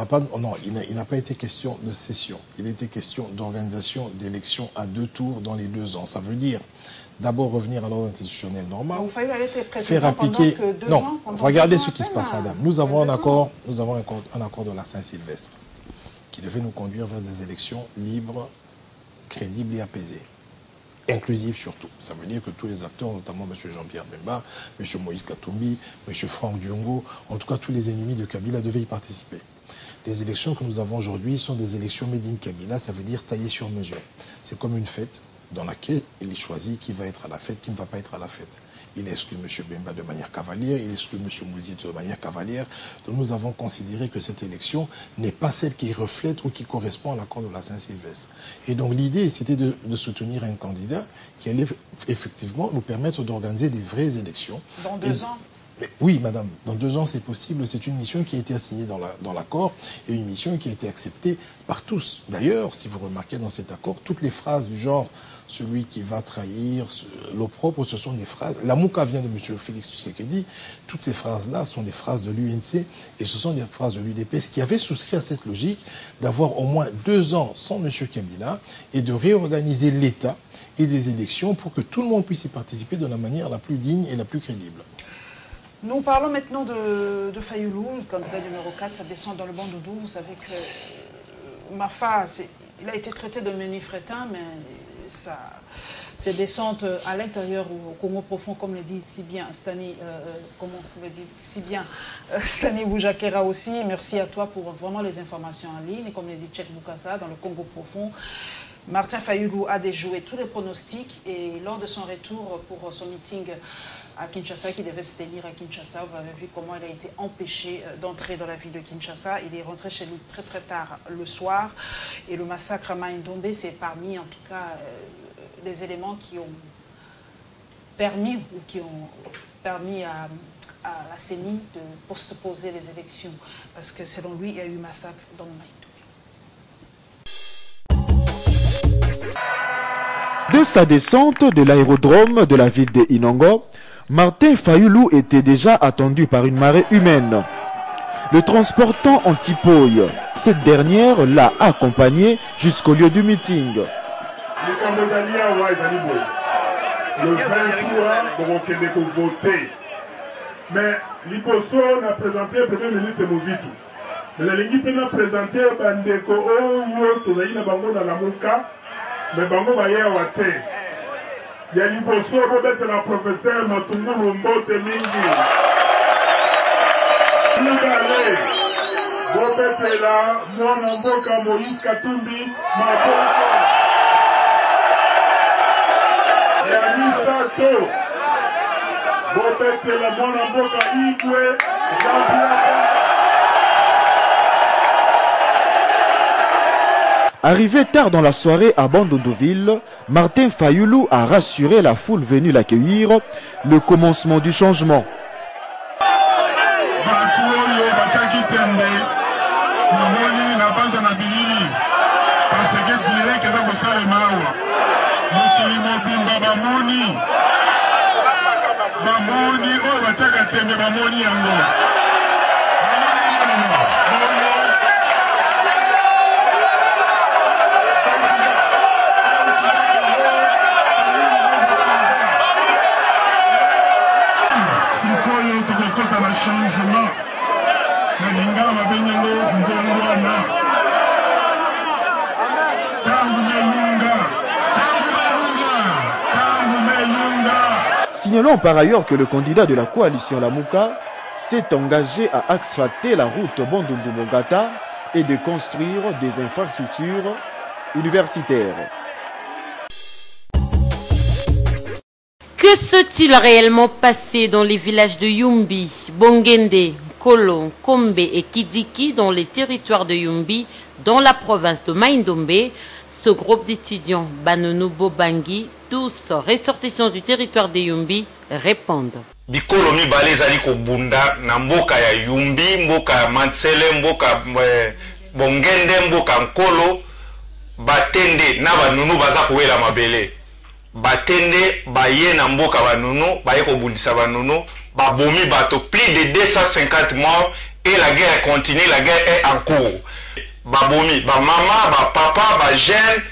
il n'a pas été question de cession. Il était question d'organisation d'élections à 2 tours dans les 2 ans. Ça veut dire d'abord revenir à l'ordre institutionnel normal, faire appliquer... Regardez ce qui se passe, madame. Nous avons un accord de la Saint-Sylvestre qui devait nous conduire vers des élections libres, crédibles et apaisées. Inclusive surtout. Ça veut dire que tous les acteurs, notamment M. Jean-Pierre Bemba, M. Moïse Katumbi, M. Franck Diongo, en tout cas tous les ennemis de Kabila devaient y participer. Les élections que nous avons aujourd'hui sont des élections made in Kabila, ça veut dire taillées sur mesure. C'est comme une fête dans laquelle il choisit qui va être à la fête, qui ne va pas être à la fête. Il exclut M. Bemba de manière cavalière, il exclut M. Mouzit de manière cavalière. Donc nous avons considéré que cette élection n'est pas celle qui reflète ou qui correspond à l'accord de la Saint-Sylvestre. Et donc l'idée, c'était de soutenir un candidat qui allait effectivement nous permettre d'organiser des vraies élections. Dans 2 ans? Mais oui, madame, dans 2 ans, c'est possible. C'est une mission qui a été assignée dans l'accord et une mission qui a été acceptée par tous. D'ailleurs, si vous remarquez dans cet accord, toutes les phrases du genre « celui qui va trahir l'opprobre », ce sont des phrases. La Mouka vient de M. Félix Tshisekedi. Toutes ces phrases-là sont des phrases de l'UNC et ce sont des phrases de l'UDPS qui avaient souscrit à cette logique d'avoir au moins 2 ans sans M. Kabila et de réorganiser l'État et des élections pour que tout le monde puisse y participer de la manière la plus digne et la plus crédible. Nous parlons maintenant de Fayoulou, le candidat numéro 4, ça descend dans le Bandundu. Vous savez que Mafa, il a été traité de menifrétin, mais ses descentes à l'intérieur au Congo profond, comme le dit si bien Stani, Stani Boujakera aussi. Merci à toi pour vraiment les informations en ligne. Et comme le dit Tchèque Boukassa, dans le Congo profond, Martin Fayoulou a déjoué tous les pronostics et lors de son retour pour son meeting à Kinshasa, qui devait se tenir à Kinshasa, vous avez vu comment il a été empêché d'entrer dans la ville de Kinshasa. Il est rentré chez lui très très tard le soir et le massacre à Maïndombe, c'est parmi en tout cas les éléments qui ont permis à la CENI de postposer les élections parce que selon lui, il y a eu massacre dans Maïndombe. De sa descente de l'aérodrome de la ville de Inongo, Martin Fayoulou était déjà attendu par une marée humaine. Le transportant en Tipoy, cette dernière l'a accompagné jusqu'au lieu du meeting. Le 23, on voter. Mais l'Iposo a présenté le Premier ministre Mouzitou. Mais l'équipe a présenté Bandeko Oyo, Tonaïna Bango dans la Mouka, mais Bango Baye Awate. Il y a l'Iposo, Robert la professeure Matungu Rumbote Mingi. Nugale, Robert là, Mwana Mboka Moïse Katumbi, Maboko. Yanni Sato, Robert là, Mwana Mboka Igwe, Jean-Pierre. Arrivé tard dans la soirée à Bandunduville, Martin Fayoulou a rassuré la foule venue l'accueillir, le commencement du changement. Signalons par ailleurs que le candidat de la coalition Lamouka s'est engagé à asphalter la route Bandundu-Mongata et de construire des infrastructures universitaires. Que s'est-il réellement passé dans les villages de Yumbi, Bongende, Kolo, Kombe et Kidiki dans les territoires de Yumbi, dans la province de Maïndombe? Ce groupe d'étudiants, Banono Bobangi, tous ressortissants du territoire de Yumbi, répondent. Bikolo mibale ezali kobunda na mboka ya Yumbi, mboka ya Mansele, mboka Bongende, mboka Nkolo, batende na banunu baza kowela mabele. Batende baye na mboka banunu, baye kobundisa banunu, babomi bato plus de 250 morts et la guerre continue, la guerre est en cours. Babomi, ba mama, ba papa, ba jeune,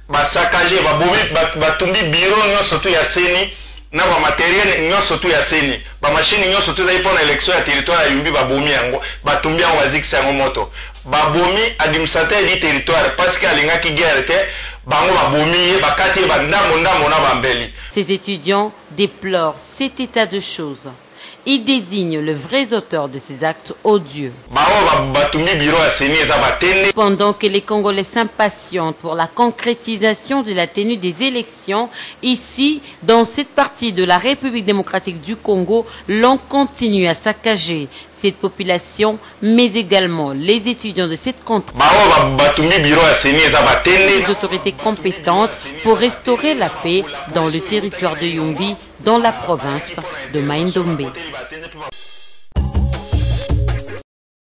ba saccagé, babomi, batumbi biro nyonso to ya seni na ba matériel nyonso tu ya seni ba machine nyonso tu za ipona élection ya territoire ya Yumbi ba bomi yango ba tumbi yango bazikisa yango moto ba bomi administrateur di territoire parce que alinga ki guerre te bango ba bomi ba kati ba ndamo na bambeli. Ces étudiants déplorent cet état de choses. Ils désignent les vrais auteurs de ces actes odieux. Pendant que les Congolais s'impatientent pour la concrétisation de la tenue des élections, ici, dans cette partie de la République démocratique du Congo, l'on continue à saccager cette population, mais également les étudiants de cette contrée. Les autorités compétentes pour restaurer la paix dans le territoire de Yumbi, dans la province de Maïndombe.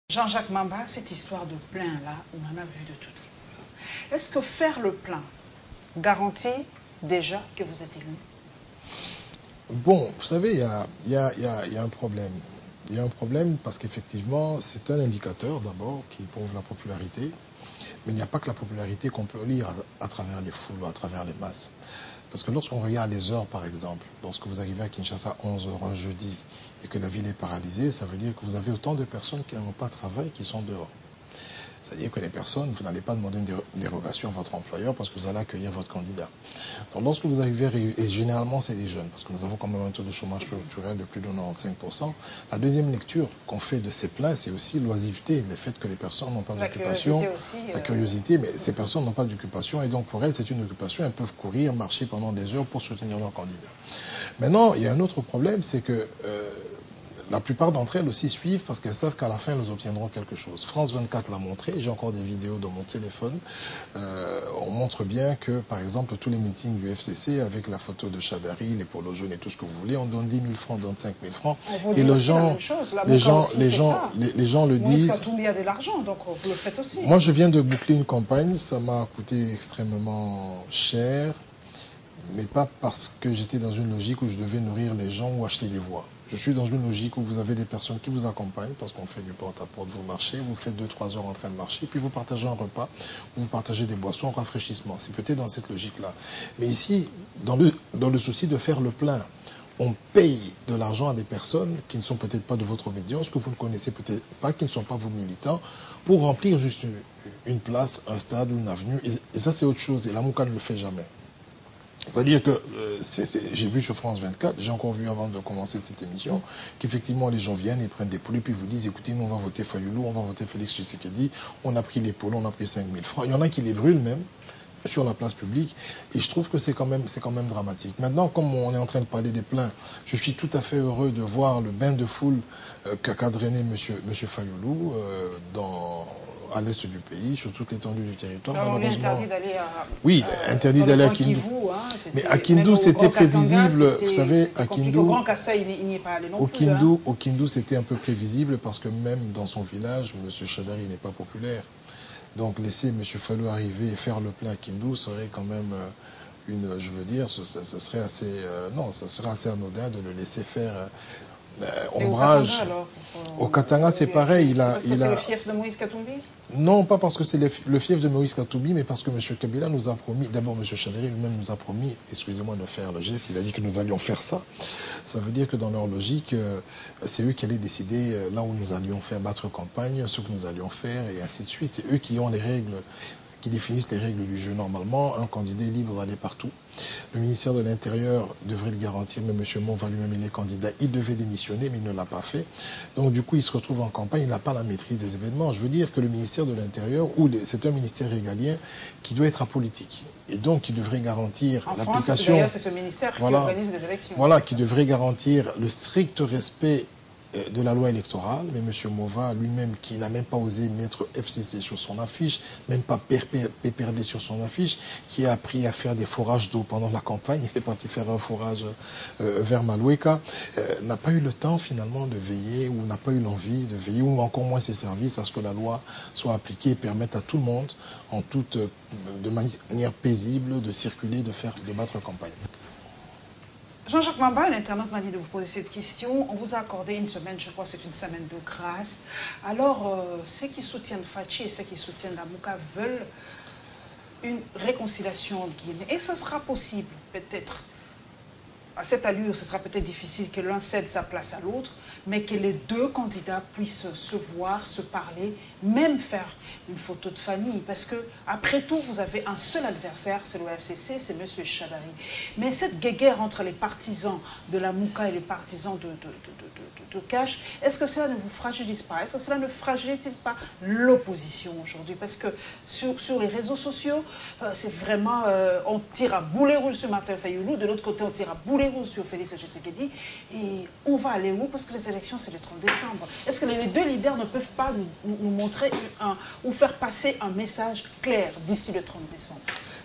Jean-Jacques Mamba, cette histoire de plein-là, on en a vu de toutes les couleurs. Est-ce que faire le plein garantit déjà que vous êtes élu? Bon, vous savez, il y a un problème. Il y a un problème parce qu'effectivement, c'est un indicateur d'abord qui prouve la popularité. Mais il n'y a pas que la popularité qu'on peut lire à travers les foules ou à travers les masses. Parce que lorsqu'on regarde les heures, par exemple, lorsque vous arrivez à Kinshasa à 11 h un jeudi et que la ville est paralysée, ça veut dire que vous avez autant de personnes qui n'ont pas de travail qui sont dehors. C'est-à-dire que les personnes, vous n'allez pas demander une dérogation à votre employeur parce que vous allez accueillir votre candidat. Donc lorsque vous arrivez, et généralement c'est des jeunes, parce que nous avons quand même un taux de chômage structurel de plus de 95%, la deuxième lecture qu'on fait de ces plans, c'est aussi l'oisiveté, le fait que les personnes n'ont pas d'occupation. La curiosité, mais ces personnes n'ont pas d'occupation et donc pour elles c'est une occupation, elles peuvent courir, marcher pendant des heures pour soutenir leur candidat. Maintenant, il y a un autre problème, c'est que la plupart d'entre elles aussi suivent parce qu'elles savent qu'à la fin, elles obtiendront quelque chose. France 24 l'a montré, j'ai encore des vidéos dans mon téléphone. On montre bien que, par exemple, tous les meetings du FCC, avec la photo de Chadari, les polos jaunes et tout ce que vous voulez, on donne 10 000 francs, on donne 5 000 francs. Et les gens le disent. Il y a de l'argent, donc vous le faites aussi. Moi, je viens de boucler une campagne, ça m'a coûté extrêmement cher, mais pas parce que j'étais dans une logique où je devais nourrir les gens ou acheter des voix. Je suis dans une logique où vous avez des personnes qui vous accompagnent parce qu'on fait du porte-à-porte, vous marchez, vous faites 2-3 heures en train de marcher, puis vous partagez un repas, vous partagez des boissons, rafraîchissement. C'est peut-être dans cette logique-là. Mais ici, dans le souci de faire le plein, on paye de l'argent à des personnes qui ne sont peut-être pas de votre obédience, que vous ne connaissez peut-être pas, qui ne sont pas vos militants, pour remplir juste une place, un stade ou une avenue. Et ça, c'est autre chose. Et la Mouka ne le fait jamais. C'est-à-dire que j'ai vu sur France 24, j'ai encore vu avant de commencer cette émission, qu'effectivement les gens viennent, ils prennent des poules, puis ils vous disent, écoutez, nous on va voter Fayoulou, on va voter Félix Tshisekedi, on a pris les poules, on a pris 5 000 francs. Il y en a qui les brûlent même sur la place publique, et je trouve que c'est quand même dramatique. Maintenant, comme on est en train de parler des pleins, je suis tout à fait heureux de voir le bain de foule qu'a drainé M. Fayoulou à l'est du pays, sur toute l'étendue du territoire. Alors, malheureusement, interdit d'aller à... Oui, interdit d'aller à Kindu. Mais à Kindu, c'était prévisible. Vous savez, à Kindu... Au Grand Kassai, il n'y est pas allé non plus. Au Kindu, c'était un peu prévisible parce que même dans son village, M. Chadari n'est pas populaire. Donc, laisser M. Fallou arriver et faire le plein à Kindu serait quand même je veux dire, ça serait assez... non, ça serait assez anodin de le laisser faire... ombrage. Au Katanga, c'est pareil. C'est le fief de Moïse Katumbi? Non, pas parce que c'est le fief de Moïse Katumbi, mais parce que M. Kabila nous a promis, d'abord M. Chadari lui-même nous a promis, excusez-moi de faire le geste, il a dit que nous allions faire ça. Ça veut dire que dans leur logique, c'est eux qui allaient décider là où nous allions faire battre campagne, ce que nous allions faire, et ainsi de suite. C'est eux qui ont les règles, qui définissent les règles du jeu. Normalement, un candidat est libre d'aller partout. Le ministère de l'Intérieur devrait le garantir, mais M. Mon va lui-même, il est candidat. Il devait démissionner, mais il ne l'a pas fait. Donc, du coup, il se retrouve en campagne, il n'a pas la maîtrise des événements. Je veux dire que le ministère de l'Intérieur, c'est un ministère régalien qui doit être apolitique. Et donc, qui devrait garantir l'application... D'ailleurs, c'est ce ministère qui organise les élections. Voilà, qui devrait garantir le strict respect de la loi électorale, mais M. Mova lui-même, qui n'a même pas osé mettre FCC sur son affiche, même pas PPRD sur son affiche, qui a appris à faire des forages d'eau pendant la campagne, il est parti faire un forage vers Maloueka, n'a pas eu le temps finalement de veiller, ou n'a pas eu l'envie de veiller, ou encore moins ses services à ce que la loi soit appliquée et permette à tout le monde, de manière paisible, de circuler, de battre campagne. Jean-Jacques Mamba, l'internaute m'a dit de vous poser cette question. On vous a accordé une semaine, je crois, c'est une semaine de grâce. Alors, ceux qui soutiennent Fachi et ceux qui soutiennent la Mouka veulent une réconciliation en Guinée. Et ça sera possible, peut-être. à cette allure, ce sera peut-être difficile que l'un cède sa place à l'autre, mais que les deux candidats puissent se voir, se parler, même faire une photo de famille. Parce que, après tout, vous avez un seul adversaire, c'est le FCC, c'est M. Chadari. Mais cette guéguerre entre les partisans de la Mouka et les partisans de Cash, est-ce que cela ne vous fragilise pas? Est-ce que cela ne fragilise pas l'opposition aujourd'hui? Parce que sur les réseaux sociaux, c'est vraiment, on tire à boulet rouge sur Martin Fayoulou, de l'autre côté, on tire à boulet rouge sur Félix Tshisekedi, et on va aller où? Parce que les élections, c'est le 30 décembre. Est-ce que les deux leaders ne peuvent pas nous montrer ou faire passer un message clair d'ici le 30 décembre?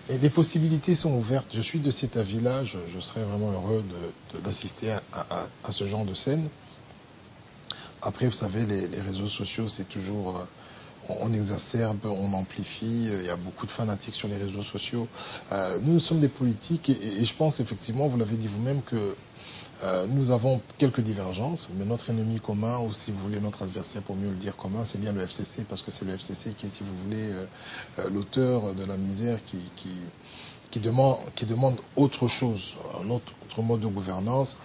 Et les possibilités sont ouvertes. Je suis de cet avis-là. Je serais vraiment heureux d'assister à ce genre de scène. Après, vous savez, les réseaux sociaux, c'est toujours... on exacerbe, on amplifie, il y a beaucoup de fanatiques sur les réseaux sociaux. Nous sommes des politiques et je pense effectivement, vous l'avez dit vous-même, que nous avons quelques divergences, mais notre ennemi commun, ou si vous voulez notre adversaire pour mieux le dire commun, c'est bien le FCC, parce que c'est le FCC qui est, si vous voulez, l'auteur de la misère qui demande autre chose, un autre mode de gouvernance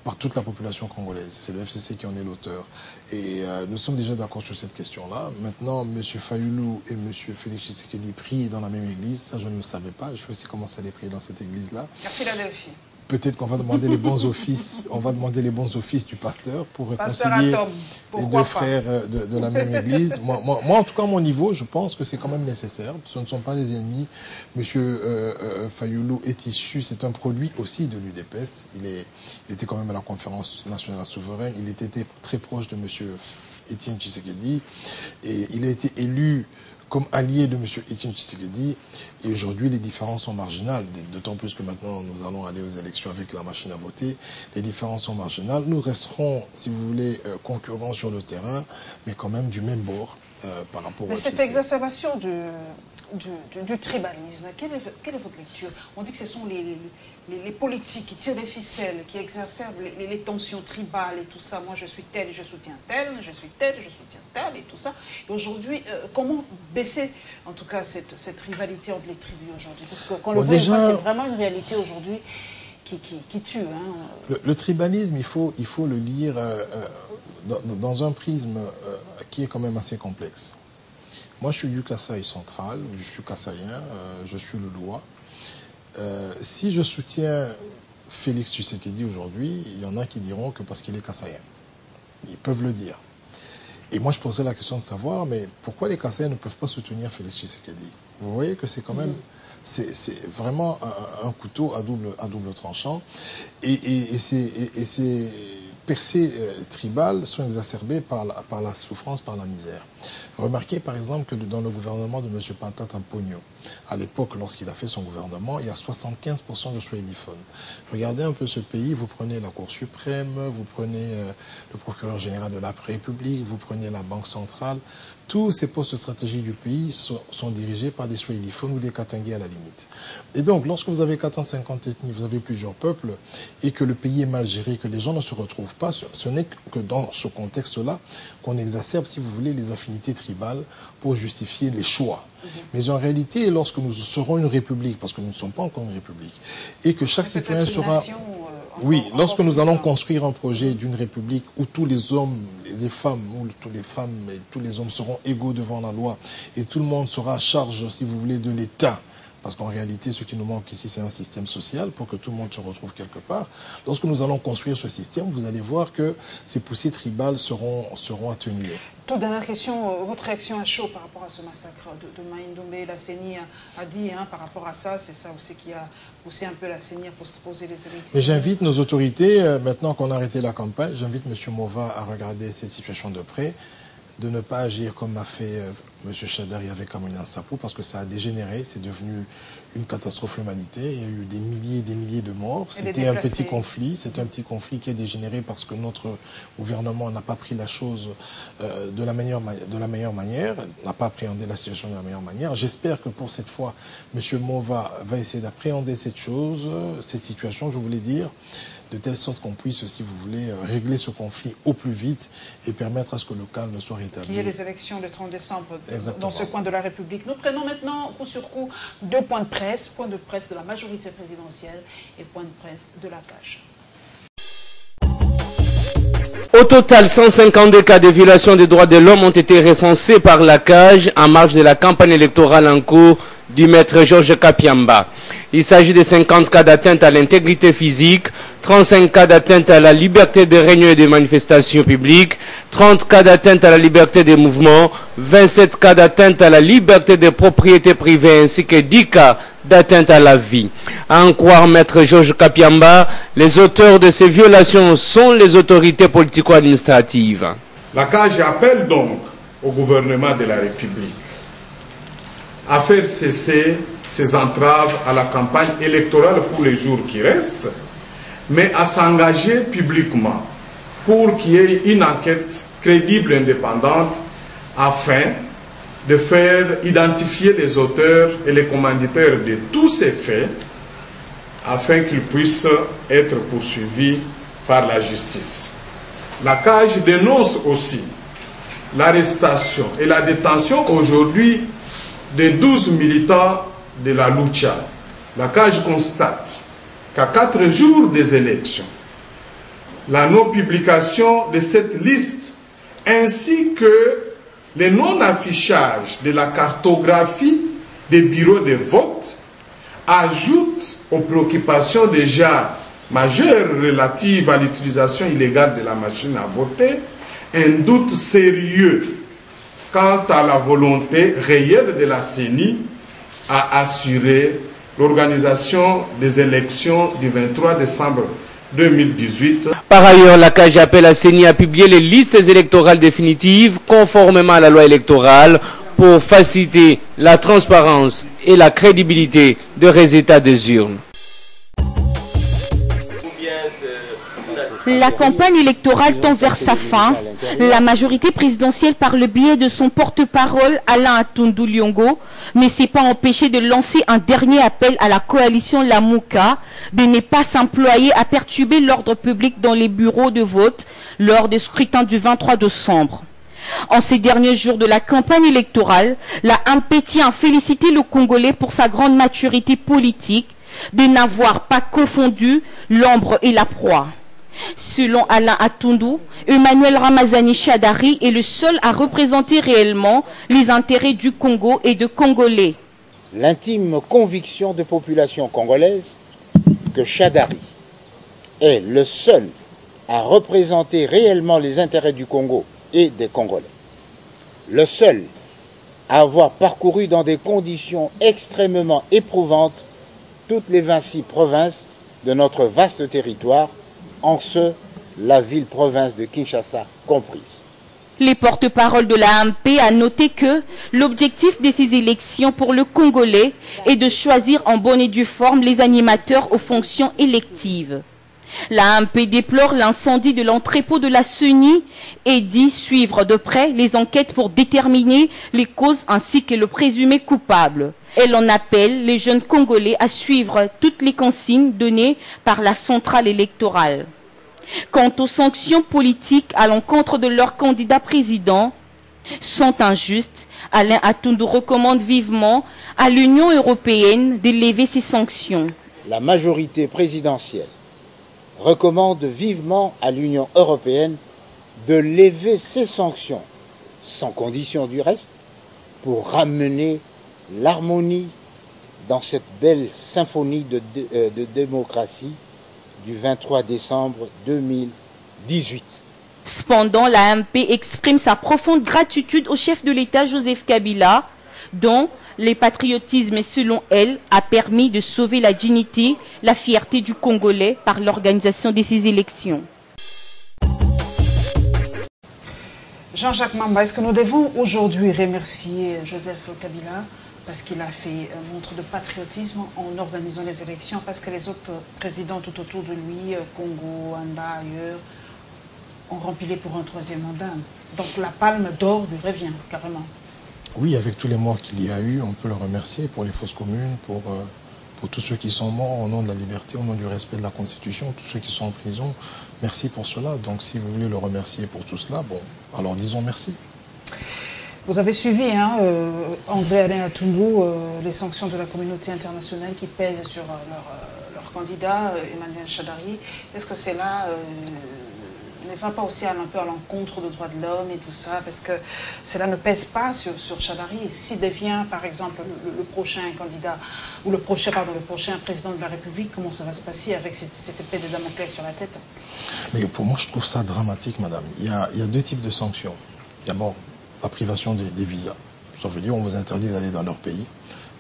par toute la population congolaise. C'est le FCC qui en est l'auteur. Et nous sommes déjà d'accord sur cette question-là. Maintenant, M. Fayoulou et M. Félix Tshisekedi prient dans la même église. Ça, je ne le savais pas. Je vais aussi commencer à les prier dans cette église-là. À Philadelphie. Peut-être qu'on va demander les bons offices. On va demander les bons offices du pasteur pour réconcilier les deux frères de la même église. Moi, en tout cas, à mon niveau, je pense que c'est quand même nécessaire. Ce ne sont pas des ennemis. Monsieur Fayoulou est issu, c'est un produit aussi de l'UDPS. Il était quand même à la conférence nationale souveraine. Il était très proche de monsieur Étienne Tshisekedi. Et il a été élu comme allié de M. Étienne Tshisekedi, et aujourd'hui les différences sont marginales, d'autant plus que maintenant nous allons aller aux élections avec la machine à voter, les différences sont marginales. Nous resterons, si vous voulez, concurrents sur le terrain, mais quand même du même bord par rapport au FCC. Cette exacerbation du tribalisme, quelle est votre lecture? On dit que ce sont les politiques qui tirent les ficelles, qui exacerbent les tensions tribales et tout ça. Moi, je suis tel, je soutiens tel, je suis tel, je soutiens tel et tout ça. Et aujourd'hui, comment baisser, en tout cas, cette rivalité entre les tribus aujourd'hui? Parce qu'on le voit, c'est vraiment une réalité aujourd'hui qui tue. Hein. Le tribalisme, il faut le lire dans un prisme qui est quand même assez complexe. Moi, je suis du Kasaï central, je suis kassaïen, je suis le Loa. Si je soutiens Félix Tshisekedi aujourd'hui, il y en a qui diront que parce qu'il est kassaïen. Ils peuvent le dire. Et moi, je poserais la question de savoir, mais pourquoi les kassaïens ne peuvent pas soutenir Félix Tshisekedi? Vous voyez que c'est quand même... C'est vraiment un couteau à double tranchant. Et ces percées tribales sont exacerbées par la souffrance, par la misère. Remarquez par exemple que dans le gouvernement de M. Panta Tampogno, à l'époque, lorsqu'il a fait son gouvernement, il y a 75% de soiliphones. Regardez un peu ce pays, vous prenez la Cour suprême, vous prenez le procureur général de la République, vous prenez la Banque centrale. Tous ces postes stratégiques du pays sont dirigés par des soiliphones ou des Katangais à la limite. Et donc, lorsque vous avez 450 ethnies, vous avez plusieurs peuples, et que le pays est mal géré, que les gens ne se retrouvent pas, ce n'est que dans ce contexte-là qu'on exacerbe, si vous voulez, les affinités tribales pour justifier les choix. Mais en réalité, lorsque nous serons une république, parce que nous ne sommes pas encore une république, et que chaque citoyen sera... Oui, lorsque nous allons construire un projet d'une république où tous les hommes, les femmes, où toutes les femmes et tous les hommes seront égaux devant la loi, et tout le monde sera à charge, si vous voulez, de l'État, parce qu'en réalité, ce qui nous manque ici, c'est un système social pour que tout le monde se retrouve quelque part. Lorsque nous allons construire ce système, vous allez voir que ces poussées tribales seront atténuées. Toute dernière question, votre réaction à chaud par rapport à ce massacre de Maïndombe? La CENI a dit par rapport à ça, c'est ça aussi qui a poussé un peu la CENI à postposer les élections. Mais j'invite nos autorités, maintenant qu'on a arrêté la campagne, j'invite M. Mova à regarder cette situation de près, de ne pas agir comme a fait M. Chadari avec Kamina Sapou, parce que ça a dégénéré, c'est devenu une catastrophe humanitaire. Il y a eu des milliers et des milliers de morts. C'était un petit conflit, c'est un petit conflit qui a dégénéré parce que notre gouvernement n'a pas pris la chose de la meilleure manière, n'a pas appréhendé la situation de la meilleure manière. J'espère que pour cette fois, M. Mova va essayer d'appréhender cette chose, cette situation, je voulais dire, de telle sorte qu'on puisse, si vous voulez, régler ce conflit au plus vite et permettre à ce que le calme soit rétabli. Qu'il y ait les élections le 30 décembre Exactement. dans ce coin de la République. Nous prenons maintenant, coup sur coup, deux points de presse de la majorité présidentielle et point de presse de la CAJ. Au total, 152 cas de violation des droits de l'homme ont été recensés par la CAJ en marge de la campagne électorale en cours du maître Georges Kapiamba. Il s'agit de 50 cas d'atteinte à l'intégrité physique, 35 cas d'atteinte à la liberté de réunion et de manifestation publique, 30 cas d'atteinte à la liberté de mouvement, 27 cas d'atteinte à la liberté de propriété privée ainsi que 10 cas d'atteinte à la vie. À en croire maître Georges Kapiamba, les auteurs de ces violations sont les autorités politico-administratives. La CAJ appelle donc au gouvernement de la République à faire cesser ces entraves à la campagne électorale pour les jours qui restent, mais à s'engager publiquement pour qu'il y ait une enquête crédible et indépendante afin de faire identifier les auteurs et les commanditaires de tous ces faits afin qu'ils puissent être poursuivis par la justice. La CAJ dénonce aussi l'arrestation et la détention aujourd'hui de 12 militants de la Lucha. La CAJ constate qu'à 4 jours des élections, la non-publication de cette liste ainsi que le non-affichage de la cartographie des bureaux de vote ajoutent aux préoccupations déjà majeures relatives à l'utilisation illégale de la machine à voter un doute sérieux quant à la volonté réelle de la CENI à assurer l'organisation des élections du 23 décembre 2018. Par ailleurs, la CAJ appelle la CENI à publier les listes électorales définitives conformément à la loi électorale pour faciliter la transparence et la crédibilité des résultats des urnes. La campagne électorale tend vers sa fin. La majorité présidentielle, par le biais de son porte-parole Alain Atundu Liongo, ne s'est pas empêché de lancer un dernier appel à la coalition Lamuka de ne pas s'employer à perturber l'ordre public dans les bureaux de vote lors des scrutins du 23 décembre. En ces derniers jours de la campagne électorale, la AMP tient à féliciter le Congolais pour sa grande maturité politique de n'avoir pas confondu l'ombre et la proie. Selon Alain Atundu, Emmanuel Ramazani Shadari est le seul à représenter réellement les intérêts du Congo et de Congolais. L'intime conviction de population congolaise que Shadari est le seul à représenter réellement les intérêts du Congo et des Congolais. Le seul à avoir parcouru dans des conditions extrêmement éprouvantes toutes les 26 provinces de notre vaste territoire, en ce, la ville-province de Kinshasa comprise. Les porte-paroles de la AMP a noté que l'objectif de ces élections pour le Congolais est de choisir en bonne et due forme les animateurs aux fonctions électives. La AMP déplore l'incendie de l'entrepôt de la CENI et dit suivre de près les enquêtes pour déterminer les causes ainsi que le présumé coupable. Elle en appelle les jeunes Congolais à suivre toutes les consignes données par la centrale électorale. Quant aux sanctions politiques à l'encontre de leurs candidats présidents, sont injustes. Alain Atundu recommande vivement à l'Union européenne de lever ces sanctions. La majorité présidentielle recommande vivement à l'Union européenne de lever ces sanctions, sans condition du reste, pour ramener l'harmonie dans cette belle symphonie de démocratie du 23 décembre 2018. Cependant, la AMP exprime sa profonde gratitude au chef de l'État Joseph Kabila, dont le patriotisme, selon elle, a permis de sauver la dignité, la fierté du Congolais par l'organisation de ces élections. Jean-Jacques Mamba, est-ce que nous devons aujourd'hui remercier Joseph Kabila parce qu'il a fait montre de patriotisme en organisant les élections, parce que les autres présidents tout autour de lui, Congo, Rwanda, ailleurs, ont rempli pour un 3e mandat. Donc la palme d'or lui revient carrément. Oui, avec tous les morts qu'il y a eu, on peut le remercier pour les fosses communes, pour tous ceux qui sont morts au nom de la liberté, au nom du respect de la Constitution, tous ceux qui sont en prison. Merci pour cela. Donc si vous voulez le remercier pour tout cela, bon, alors disons merci. Vous avez suivi, André Alain Atundu, les sanctions de la communauté internationale qui pèsent sur leur candidat, Emmanuel Shadari. Est-ce que c'est là ne va pas aussi un peu à l'encontre des droits de l'homme et tout ça, parce que cela ne pèse pas sur Chadari. S'il devient, par exemple, le prochain candidat, ou le prochain président de la République, comment ça va se passer avec cette épée de Damoclès sur la tête? Mais pour moi, je trouve ça dramatique, madame. Il y a deux types de sanctions. Il y a d'abord la privation des visas. Ça veut dire qu'on vous interdit d'aller dans leur pays.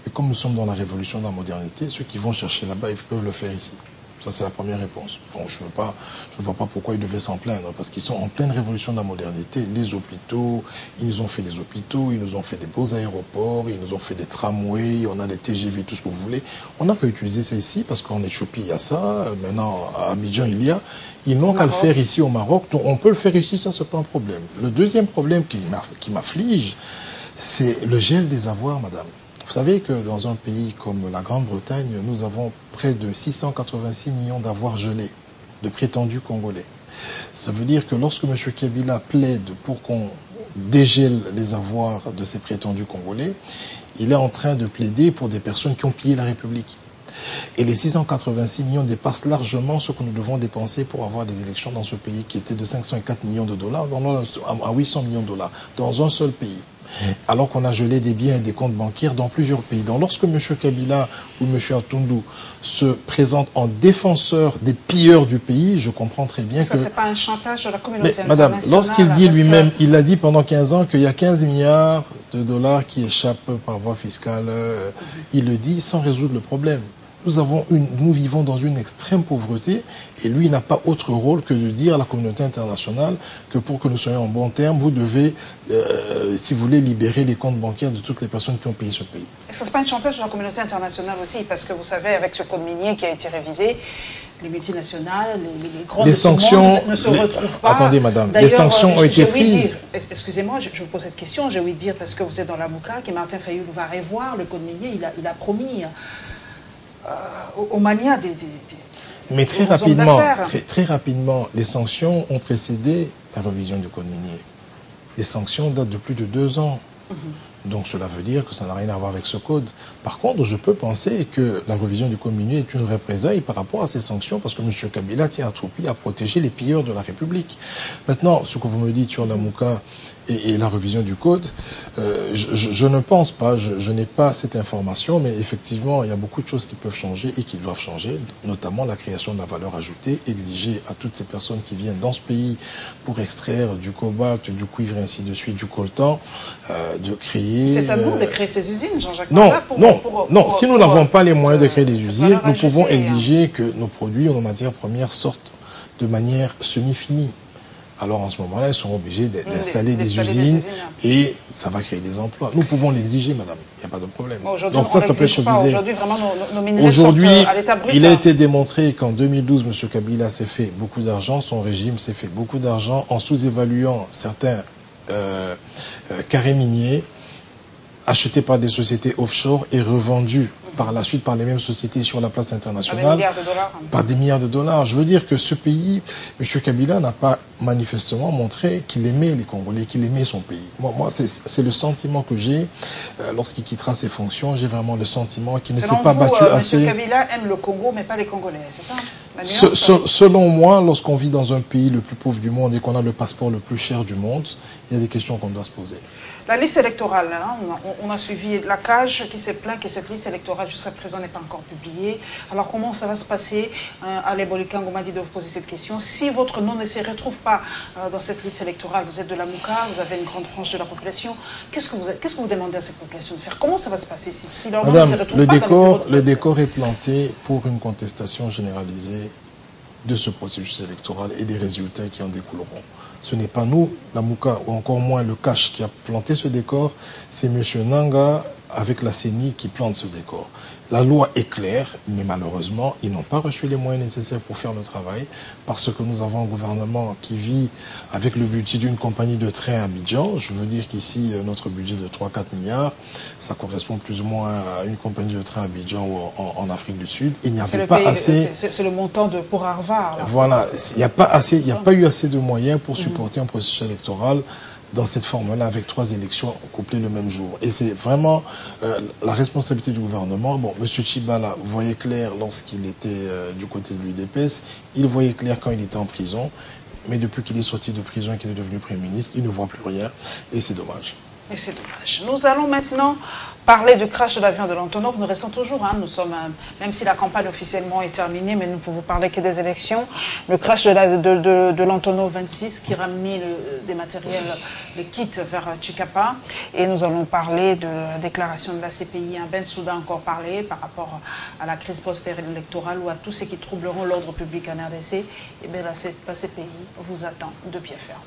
Et comme nous sommes dans la révolution de la modernité, ceux qui vont chercher là-bas, ils peuvent le faire ici. Ça, c'est la première réponse. Bon, je ne vois pas pourquoi ils devaient s'en plaindre, parce qu'ils sont en pleine révolution de la modernité. Les hôpitaux, ils nous ont fait des hôpitaux, ils nous ont fait des beaux aéroports, ils nous ont fait des tramways, on a des TGV, tout ce que vous voulez. On n'a qu'à utiliser ça ici, parce qu'en Éthiopie, il y a ça. Maintenant, à Abidjan, il y a. Ils n'ont qu'à le faire ici au Maroc. Donc, on peut le faire ici, ça, c'est pas un problème. Le deuxième problème qui m'afflige, c'est le gel des avoirs, madame. Vous savez que dans un pays comme la Grande-Bretagne, nous avons près de 686 millions d'avoirs gelés, de prétendus Congolais. Ça veut dire que lorsque M. Kabila plaide pour qu'on dégèle les avoirs de ces prétendus Congolais, il est en train de plaider pour des personnes qui ont pillé la République. Et les 686 millions dépassent largement ce que nous devons dépenser pour avoir des élections dans ce pays qui était de 504 millions de dollars à 800 millions de dollars dans un seul pays. Alors qu'on a gelé des biens et des comptes bancaires dans plusieurs pays. Donc lorsque M. Kabila ou M. Atundu se présentent en défenseur des pilleurs du pays, je comprends très bien que... Ça, c'est pas un chantage de la communauté internationale. Madame, lorsqu'il dit lui-même, il a dit pendant 15 ans qu'il y a 15 milliards de dollars qui échappent par voie fiscale, il le dit sans résoudre le problème. Nous vivons dans une extrême pauvreté et lui n'a pas autre rôle que de dire à la communauté internationale que pour que nous soyons en bon terme, vous devez, si vous voulez, libérer les comptes bancaires de toutes les personnes qui ont payé ce pays. Est-ce que ce n'est pas un chantage de la communauté internationale aussi? Parce que vous savez, avec ce code minier qui a été révisé, les multinationales, les grandes sanctions ne se retrouvent pas. Attendez, madame, les sanctions ont été prises. Excusez-moi, je vous pose cette question, j'ai ouï dire, parce que vous êtes dans la Mouka, que Martin Fayoulou va revoir le code minier, il a promis aux manias Mais très rapidement, les sanctions ont précédé la révision du code minier. Les sanctions datent de plus de 2 ans. Donc cela veut dire que ça n'a rien à voir avec ce code. Par contre, je peux penser que la révision du code minier est une représaille par rapport à ces sanctions, parce que M. Kabila tient à protéger les pilleurs de la République. Maintenant, ce que vous me dites sur la Mouka et la révision du code, je ne pense pas, je n'ai pas cette information, mais effectivement, il y a beaucoup de choses qui peuvent changer et qui doivent changer, notamment la création de la valeur ajoutée, exiger à toutes ces personnes qui viennent dans ce pays pour extraire du cobalt, du cuivre et ainsi de suite, du coltan, de créer... C'est à nous de créer ces usines, Jean-Jacques. Non, si nous n'avons pas les moyens de créer des usines, nous pouvons exiger que nos produits ou nos matières premières sortent de manière semi-finie. Alors en ce moment-là, ils seront obligés d'installer des usines et ça va créer des emplois. Nous pouvons l'exiger, madame, il n'y a pas de problème. Donc ça peut être visé. Aujourd'hui, il a été démontré qu'en 2012, M. Kabila s'est fait beaucoup d'argent, son régime s'est fait beaucoup d'argent en sous-évaluant certains carrés miniers achetés par des sociétés offshore et revendus par la suite par les mêmes sociétés sur la place internationale par des milliards de dollars. Je veux dire que ce pays, M. Kabila n'a pas manifestement montré qu'il aimait les Congolais, qu'il aimait son pays. Moi c'est le sentiment que j'ai lorsqu'il quittera ses fonctions. J'ai vraiment le sentiment qu'il ne s'est pas battu assez. M. Kabila aime le Congo, mais pas les Congolais, c'est ça? Selon moi, lorsqu'on vit dans un pays le plus pauvre du monde et qu'on a le passeport le plus cher du monde, il y a des questions qu'on doit se poser. La liste électorale, hein, on a suivi la CAGE qui s'est plaint que cette liste électorale jusqu'à présent n'est pas encore publiée. Alors comment ça va se passer? Ale Bolikango m'a dit de vous poser cette question. Si votre nom ne se retrouve pas dans cette liste électorale, vous êtes de la Mouka, vous avez une grande frange de la population, qu'est-ce que vous demandez à cette population de faire? Comment ça va se passer si leur nom ne se retrouve pas le décor est planté pour une contestation généralisée de ce processus électoral et des résultats qui en découleront. Ce n'est pas nous, la Mouka, ou encore moins le Cash qui a planté ce décor, c'est M. Nanga avec la CENI qui plante ce décor. La loi est claire, mais malheureusement, ils n'ont pas reçu les moyens nécessaires pour faire le travail, parce que nous avons un gouvernement qui vit avec le budget d'une compagnie de train à Abidjan. Je veux dire qu'ici, notre budget de 3-4 milliards, ça correspond plus ou moins à une compagnie de train à Abidjan ou en Afrique du Sud. Il n'y avait pas assez... C'est le montant pour Harvard. Voilà, il n'y a pas eu assez de moyens pour supporter un processus électoral dans cette forme-là, avec 3 élections couplées le même jour. Et c'est vraiment la responsabilité du gouvernement. Bon, M. Tshibala voyait clair lorsqu'il était du côté de l'UDPS, il voyait clair quand il était en prison. mais depuis qu'il est sorti de prison et qu'il est devenu Premier ministre, il ne voit plus rien et c'est dommage. Et c'est dommage. Nous allons maintenant parler du crash de l'avion de l'Antonov. Nous restons toujours, nous sommes, même si la campagne officiellement est terminée, mais nous ne pouvons parler que des élections. Le crash de l'Antonov 26 qui ramenait des matériels, les kits vers Chikapa. Et nous allons parler de la déclaration de la CPI. Bensouda a encore parlé par rapport à la crise post-électorale ou à tous ceux qui troubleront l'ordre public en RDC. Et bien la CPI vous attend de pied ferme.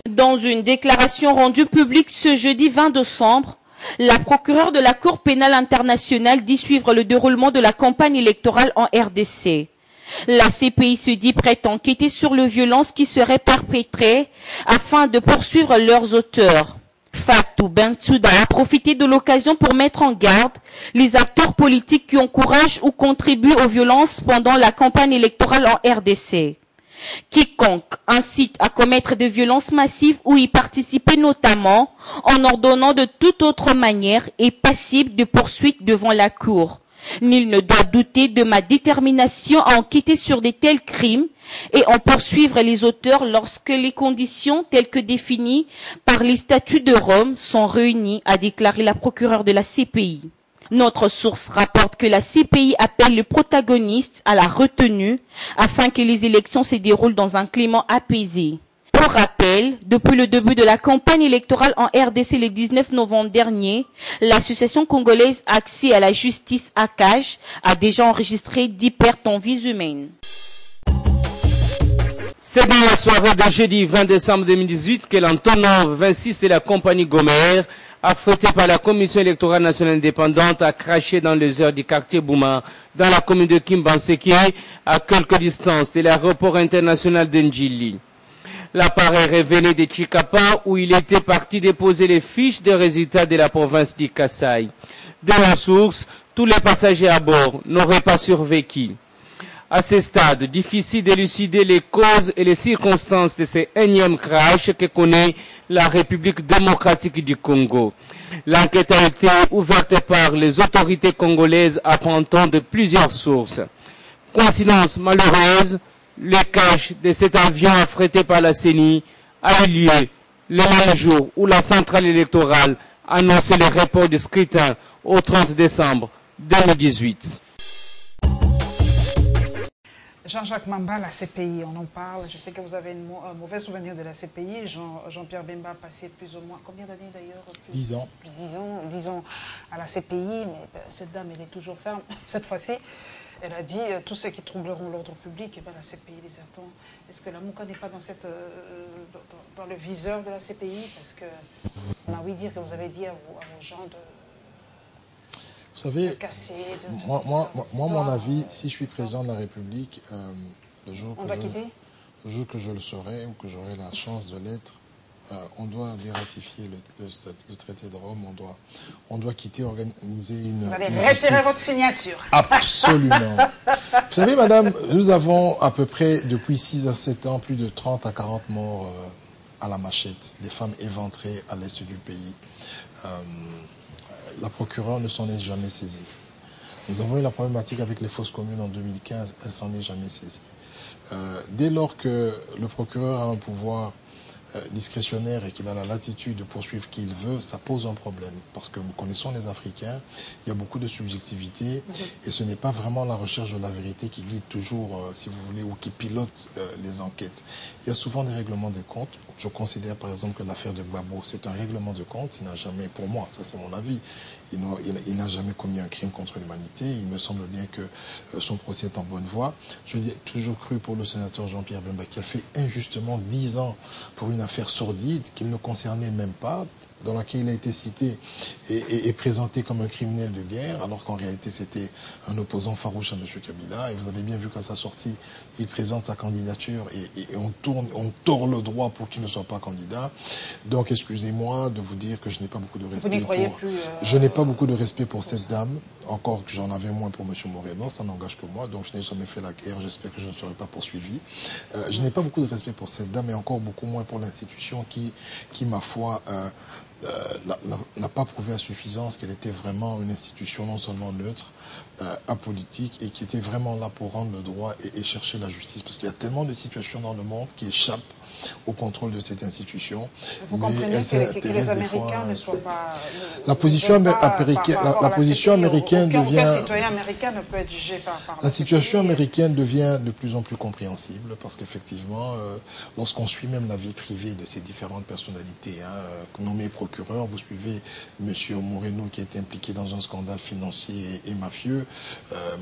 Dans une déclaration rendue publique ce jeudi 20 décembre, la procureure de la Cour pénale internationale dit suivre le déroulement de la campagne électorale en RDC. La CPI se dit prête à enquêter sur les violences qui seraient perpétrées afin de poursuivre leurs auteurs. Fatou Bensouda a profité de l'occasion pour mettre en garde les acteurs politiques qui encouragent ou contribuent aux violences pendant la campagne électorale en RDC. Quiconque incite à commettre des violences massives ou y participer notamment en ordonnant de toute autre manière est passible de poursuite devant la Cour. Nul ne doit douter de ma détermination à enquêter sur de tels crimes et en poursuivre les auteurs lorsque les conditions telles que définies par les statuts de Rome sont réunies, a déclaré la procureure de la CPI. Notre source rapporte que la CPI appelle les protagonistes à la retenue afin que les élections se déroulent dans un climat apaisé. Pour rappel, depuis le début de la campagne électorale en RDC le 19 novembre dernier, l'association congolaise Accès à la justice ACAJ a déjà enregistré 10 pertes en vies humaines. C'est dans la soirée de jeudi 20 décembre 2018 que l'Antonov 26 de la compagnie Gomer, affrété par la Commission électorale nationale indépendante, a craché dans les heures du quartier Bouma, dans la commune de Kimbanseke, à quelque distance de l'aéroport international de Ndjili. L'appareil revenait de Chikapa, où il était parti déposer les fiches de résultats de la province du Kasaï. De la source, tous les passagers à bord n'auraient pas survécu. À ce stade, difficile d'élucider les causes et les circonstances de ce énième crash que connaît la République démocratique du Congo. L'enquête a été ouverte par les autorités congolaises apportant de plusieurs sources. Coïncidence malheureuse, le crash de cet avion affrété par la CENI a eu lieu le même jour où la centrale électorale annonçait le report du scrutin au 30 décembre 2018. Jean-Jacques Mamba, la CPI, on en parle. Je sais que vous avez un mauvais souvenir de la CPI. Jean-Pierre Bemba a passé plus ou moins, combien d'années d'ailleurs? 10 ans. 10 ans à la CPI, mais cette dame, elle est toujours ferme. Cette fois-ci, elle a dit tous ceux qui troubleront l'ordre public, la CPI les attend. Est-ce que la Mouka n'est pas dans le viseur de la CPI? Parce qu'on a ouï dire que vous avez dit à vos gens de... Vous savez, moi, mon avis, si je suis président de la République, le jour que je le serai ou que j'aurai la chance de l'être, on doit dératifier le traité de Rome, on doit quitter, organiser une Vous allez retirer votre signature. Absolument. Vous savez, madame, nous avons à peu près, depuis 6 à 7 ans, plus de 30 à 40 morts à la machette, des femmes éventrées à l'est du pays. La procureure ne s'en est jamais saisie. Nous avons eu la problématique avec les fosses communes en 2015, elle s'en est jamais saisie. Dès lors que le procureur a un pouvoir discrétionnaire et qu'il a la latitude de poursuivre qui il veut, ça pose un problème. Parce que nous connaissons les Africains, il y a beaucoup de subjectivité et ce n'est pas vraiment la recherche de la vérité qui guide toujours, si vous voulez, ou qui pilote les enquêtes. Il y a souvent des règlements de comptes. Je considère par exemple que l'affaire de Gbagbo, c'est un règlement de compte. Il n'a jamais, pour moi, ça c'est mon avis, il n'a jamais commis un crime contre l'humanité. Il me semble bien que son procès est en bonne voie. Je l'ai toujours cru pour le sénateur Jean-Pierre Bemba qui a fait injustement 10 ans pour une affaire sordide qu'il ne concernait même pas, dans laquelle il a été cité et présenté comme un criminel de guerre, alors qu'en réalité c'était un opposant farouche à M. Kabila. Et vous avez bien vu qu'à sa sortie, il présente sa candidature et on tord le droit pour qu'il ne soit pas candidat. Donc excusez-moi de vous dire que je n'ai pas beaucoup de respect. Vous n'y croyez plus Je n'ai pas beaucoup de respect pour cette dame, encore que j'en avais moins pour M. Moreno, ça n'engage que moi, donc je n'ai jamais fait la guerre, j'espère que je ne serai pas poursuivi. Je n'ai pas beaucoup de respect pour cette dame et encore beaucoup moins pour l'institution qui ma foi, n'a pas prouvé à suffisance qu'elle était vraiment une institution non seulement neutre, apolitique, et qui était vraiment là pour rendre le droit et chercher la justice. Parce qu'il y a tellement de situations dans le monde qui échappent au contrôle de cette institution. Vous comprenez que les Américains ne soient pas... La position américaine devient... Aucun citoyen américain ne peut être jugé par la situation américaine devient de plus en plus compréhensible parce qu'effectivement, lorsqu'on suit même la vie privée de ces différentes personnalités, nommées procureurs, vous suivez M. Moreno qui est impliqué dans un scandale financier et mafieux,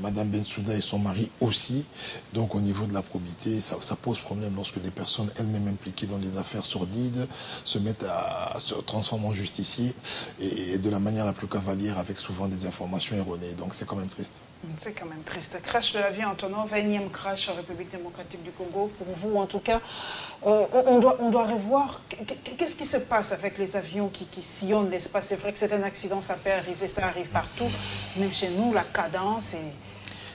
Mme Bensouda et son mari aussi. Donc au niveau de la probité, ça pose problème lorsque des personnes elles-mêmes impliquées dans des affaires sordides se mettent à se transformer en justiciers et de la manière la plus cavalière avec souvent des informations erronées. Donc c'est quand même triste. C'est quand même triste. Crash de l'avion Antonov, 20e crash en République démocratique du Congo. Pour vous, en tout cas, on doit revoir. Qu'est-ce qui se passe avec les avions qui sillonnent l'espace? C'est vrai que c'est un accident, ça peut arriver, ça arrive partout. Mais chez nous, la cadence est...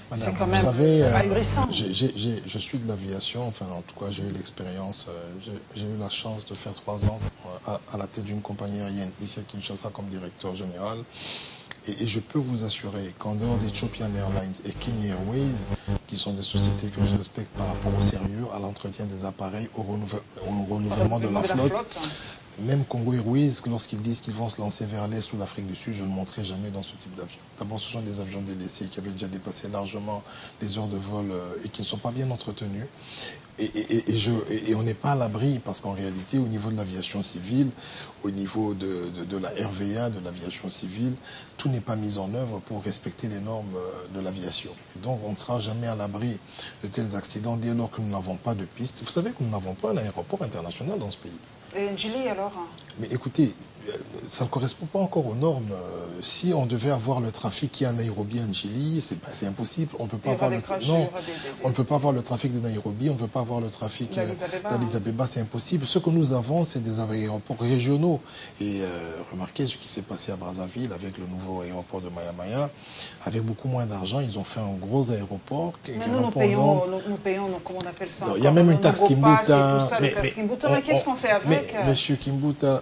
Madame, quand vous même savez, ahurissant. je suis de l'aviation, enfin en tout cas j'ai eu l'expérience, j'ai eu la chance de faire 3 ans à la tête d'une compagnie aérienne ici à Kinshasa comme directeur général. Et je peux vous assurer qu'en dehors d'Ethiopian Airlines et Kenya Airways, qui sont des sociétés que je respecte par rapport au sérieux, à l'entretien des appareils, au renouvellement de la flotte, même Congo Airways, lorsqu'ils disent qu'ils vont se lancer vers l'Est ou l'Afrique du Sud, je ne monterai jamais dans ce type d'avion. D'abord, ce sont des avions délaissés qui avaient déjà dépassé largement les heures de vol et qui ne sont pas bien entretenus. Et on n'est pas à l'abri parce qu'en réalité, au niveau de l'aviation civile, au niveau de la RVA, de l'aviation civile, tout n'est pas mis en œuvre pour respecter les normes de l'aviation. Et donc, on ne sera jamais à l'abri de tels accidents dès lors que nous n'avons pas de piste. Vous savez que nous n'avons pas un aéroport international dans ce pays. Et Njili, alors? Mais écoutez, ça ne correspond pas encore aux normes. Si on devait avoir le trafic qui est à Nairobi, à Njili, c'est impossible. On peut pas avoir on ne peut pas avoir le trafic de Nairobi, on ne peut pas avoir le trafic d'Addis Abeba, c'est impossible. Ce que nous avons, c'est des aéroports régionaux. Et remarquez ce qui s'est passé à Brazzaville avec le nouveau aéroport de Maya-Maya. Avec beaucoup moins d'argent, ils ont fait un gros aéroport. Mais nous payons, comment on appelle ça? Il y a même une taxe Kimbuta. Mais qu'est-ce qu'on fait avec? Monsieur Kimbuta,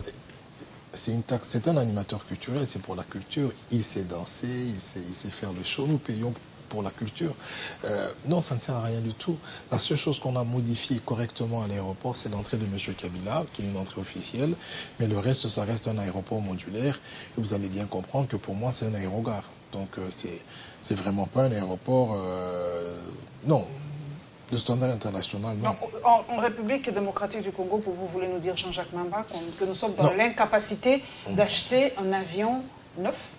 c'est un animateur culturel, c'est pour la culture. Il sait danser, il sait faire le show. Nous payons pour la culture. Non, ça ne sert à rien du tout. La seule chose qu'on a modifiée correctement à l'aéroport, c'est l'entrée de M. Kabila, qui est une entrée officielle. Mais le reste, ça reste un aéroport modulaire. Et vous allez bien comprendre que pour moi, c'est un aérogare. Donc, c'est vraiment pas un aéroport... non. De standard international, non. En République démocratique du Congo, vous voulez nous dire, Jean-Jacques Mamba, que nous sommes dans l'incapacité d'acheter un avion neuf?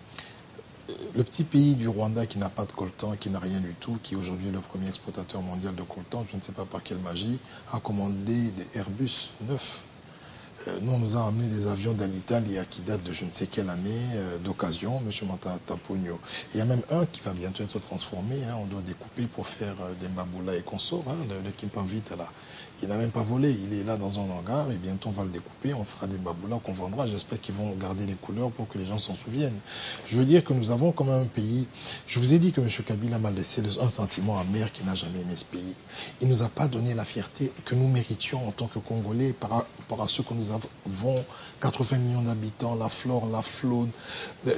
Le petit pays du Rwanda qui n'a pas de coltan, qui n'a rien du tout, qui est aujourd'hui le premier exportateur mondial de coltan, je ne sais pas par quelle magie, a commandé des Airbus neufs. Nous, on nous a amené des avions d'Alitalia qui datent de je ne sais quelle année d'occasion, M. Matapogno. Il y a même un qui va bientôt être transformé. On doit découper pour faire des Mbaboula et consorts. Le Kimpanvita, là. Il n'a même pas volé. Il est là dans un hangar et bientôt on va le découper. On fera des Mbaboula qu'on vendra. J'espère qu'ils vont garder les couleurs pour que les gens s'en souviennent. Je veux dire que nous avons quand même un pays. Je vous ai dit que M. Kabila m'a laissé un sentiment amer qu'il n'a jamais aimé ce pays. Il ne nous a pas donné la fierté que nous méritions en tant que Congolais par rapport à ce que nous avons, 80 millions d'habitants, la flore, la faune,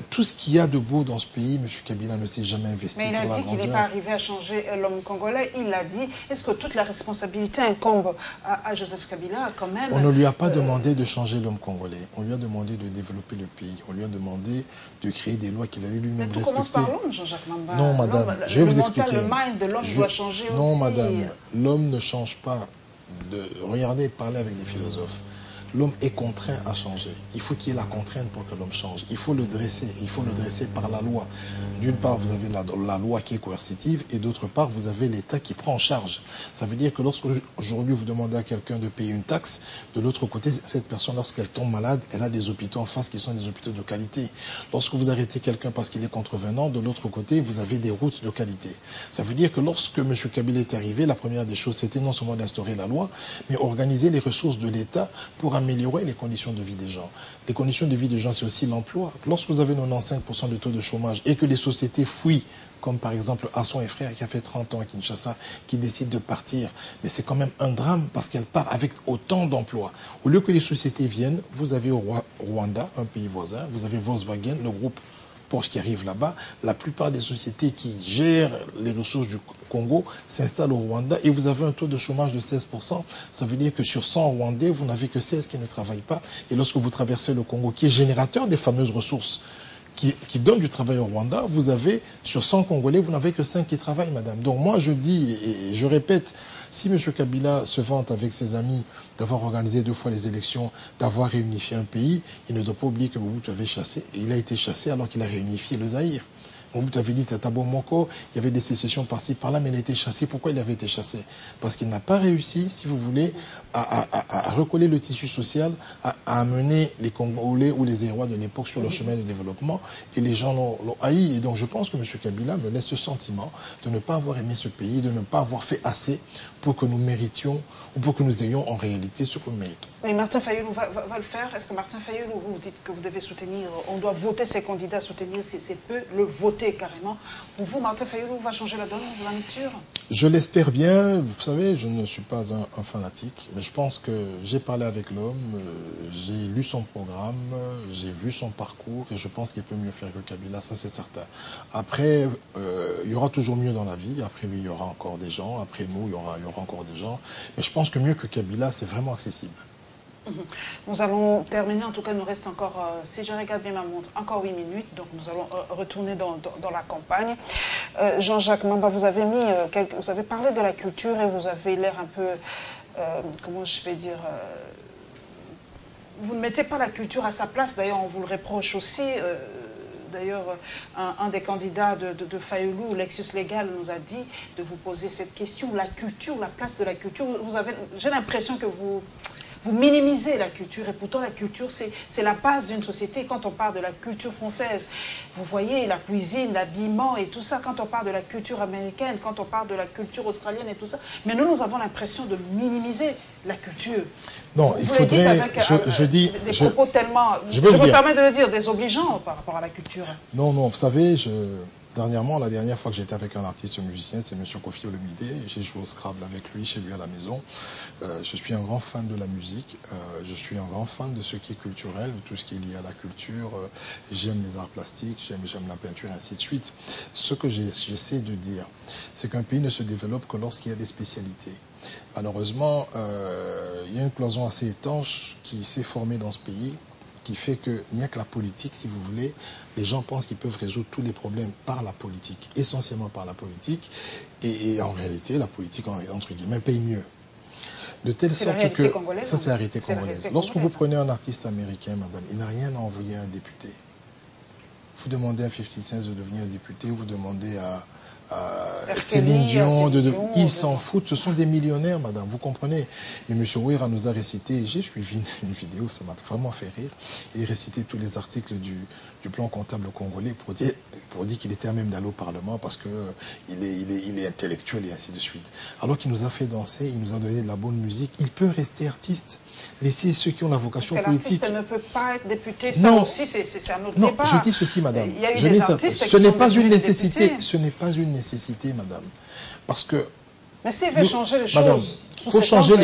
tout ce qu'il y a de beau dans ce pays, M. Kabila ne s'est jamais investi. Mais il a dit qu'il n'est pas arrivé à changer l'homme congolais. Il a dit, est-ce que toute la responsabilité incombe à Joseph Kabila quand même? On ne lui a pas demandé de changer l'homme congolais. On lui a demandé de développer le pays. On lui a demandé de créer des lois qu'il allait lui-même respecter. Mais tout commence par l'homme, Jean-Jacques Mamba. Non, madame, je vais vous expliquer. Le mind de l'homme doit changer aussi. Non, madame, l'homme ne change pas. Regardez, parlez avec des philosophes. L'homme est contraint à changer. Il faut qu'il y ait la contrainte pour que l'homme change. Il faut le dresser. Il faut le dresser par la loi. D'une part, vous avez la loi qui est coercitive et d'autre part, vous avez l'État qui prend en charge. Ça veut dire que lorsque aujourd'hui vous demandez à quelqu'un de payer une taxe, de l'autre côté, cette personne, lorsqu'elle tombe malade, elle a des hôpitaux en face qui sont des hôpitaux de qualité. Lorsque vous arrêtez quelqu'un parce qu'il est contrevenant, de l'autre côté, vous avez des routes de qualité. Ça veut dire que lorsque M. Kabila est arrivé, la première des choses, c'était non seulement d'instaurer la loi, mais organiser les ressources de l'État pour améliorer les conditions de vie des gens. Les conditions de vie des gens, c'est aussi l'emploi. Lorsque vous avez 95% de taux de chômage et que les sociétés fuient, comme par exemple Asson et Frères qui a fait 30 ans à Kinshasa, qui décide de partir, mais c'est quand même un drame parce qu'elle part avec autant d'emplois. Au lieu que les sociétés viennent, vous avez au Rwanda, un pays voisin, vous avez Volkswagen, le groupe Porsche qui arrive là-bas. La plupart des sociétés qui gèrent les ressources du Congo s'installent au Rwanda et vous avez un taux de chômage de 16%. Ça veut dire que sur 100 Rwandais, vous n'avez que 16 qui ne travaillent pas. Et lorsque vous traversez le Congo, qui est générateur des fameuses ressources qui donne du travail au Rwanda, vous avez, sur 100 Congolais, vous n'avez que 5 qui travaillent, madame. Donc moi, je dis, et je répète, si M. Kabila se vante avec ses amis d'avoir organisé 2 fois les élections, d'avoir réunifié un pays, il ne doit pas oublier que Mobutu avait chassé, et il a été chassé alors qu'il a réunifié le Zaïre. Mobutu avait dit à Thabo Mboko, il y avait des sécessions par-ci, par-là, mais il a été chassé. Pourquoi il avait été chassé? Parce qu'il n'a pas réussi, si vous voulez, à recoller le tissu social, à amener les Congolais ou les Hérois de l'époque sur le chemin de développement. Et les gens l'ont haï. Et donc je pense que M. Kabila me laisse ce sentiment de ne pas avoir aimé ce pays, de ne pas avoir fait assez pour que nous méritions, ou pour que nous ayons en réalité ce que nous méritons. Et Martin Fayoulou va le faire. Est-ce que Martin Fayoulou, vous dites que vous devez soutenir, on doit voter ces candidats, soutenir, c'est peu, le voter carrément. Pour vous, Martin Fayoulou va changer la donne, vous en êtes sûr? Je l'espère bien. Vous savez, je ne suis pas un fanatique, mais je pense que j'ai parlé avec l'homme, j'ai lu son programme, j'ai vu son parcours, et je pense qu'il peut mieux faire que Kabila, ça c'est certain. Après, il y aura toujours mieux dans la vie. Après lui, il y aura encore des gens. Après nous, il y aura encore des gens. Mais je pense que mieux que Kabila, c'est vraiment accessible. Nous allons terminer, en tout cas, il nous reste encore, si je regarde bien ma montre, encore 8 minutes, donc nous allons retourner dans la campagne. Jean-Jacques Mamba, vous avez vous avez parlé de la culture et vous avez l'air un peu, comment je vais dire, vous ne mettez pas la culture à sa place, d'ailleurs on vous le reproche aussi. D'ailleurs, un des candidats de Fayoulou, Lexus Légal, nous a dit de vous poser cette question, la culture, la place de la culture. J'ai l'impression que vous minimisez la culture, et pourtant la culture, c'est la base d'une société. Quand on parle de la culture française, vous voyez, la cuisine, l'habillement et tout ça, quand on parle de la culture américaine, quand on parle de la culture australienne et tout ça, mais nous avons l'impression de minimiser la culture. Non, il faudrait, des propos tellement, je me permets de le dire, désobligeants par rapport à la culture. Non, vous savez, dernièrement, la dernière fois que j'étais avec un artiste musicien, c'est M. Kofi Olomide. J'ai joué au Scrabble avec lui, chez lui à la maison. Je suis un grand fan de la musique. Je suis un grand fan de ce qui est culturel, de tout ce qui est lié à la culture. J'aime les arts plastiques, j'aime la peinture, ainsi de suite. Ce que j'essaie de dire, c'est qu'un pays ne se développe que lorsqu'il y a des spécialités. Malheureusement, il y a une cloison assez étanche qui s'est formée dans ce pays, qui fait qu'il n'y a que la politique, si vous voulez. Les gens pensent qu'ils peuvent résoudre tous les problèmes par la politique, essentiellement par la politique. Et en réalité, la politique, entre guillemets, paye mieux. De telle sorte que... Ça, c'est la réalité congolaise. Lorsque vous prenez un artiste américain, madame, il n'a rien à envoyer à un député. Vous demandez à 50 Cent de devenir député, vous demandez à Céline Dion, ils s'en foutent, ce sont des millionnaires, madame, vous comprenez. Mais M. Ouéra nous a récité, j'ai suivi une vidéo, ça m'a vraiment fait rire, il a récité tous les articles du plan comptable congolais pour dire qu'il était à même d'aller au Parlement parce qu'il est intellectuel et ainsi de suite. Alors qu'il nous a fait danser, il nous a donné de la bonne musique, il peut rester artiste. Laissez ceux qui ont la vocation politique. L'artiste ne peut pas être député, ça aussi c'est un autre débat. Non, je dis ceci, madame. Il y a eu des artistes ce n'est pas une nécessité, ce n'est pas une nécessité, madame. Parce que... Mais s'il veut changer les choses... Madame, pour changer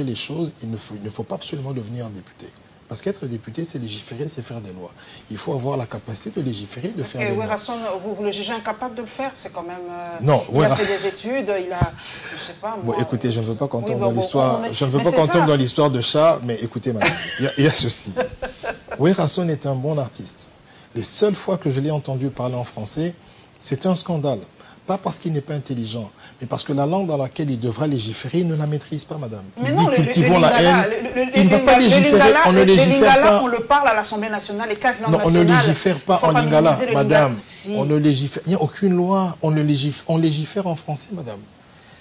les choses, il ne faut pas absolument devenir député. Parce qu'être député, c'est légiférer, c'est faire des lois. Il faut avoir la capacité de légiférer, de faire des lois. Vous le jugez incapable de le faire, c'est quand même... Non, il a fait des études, il a... Je sais pas, moi... Bon, écoutez, je ne veux pas qu'on tombe dans l'histoire... Je ne veux pas qu'on tombe dans l'histoire de chat, mais écoutez, madame, il y a ceci. Ouérason est un bon artiste. Les seules fois que je l'ai entendu parler en français, c'est un scandale. Pas parce qu'il n'est pas intelligent, mais parce que la langue dans laquelle il devra légiférer, il ne la maîtrise pas, madame. Il dit cultivons la haine. Il ne va pas légiférer, on ne légifère pas. On le parle à l'Assemblée nationale, les 4 langues nationales. Non, on ne légifère pas en lingala, madame. On ne légifère. Il n'y a aucune loi. On légifère en français, madame.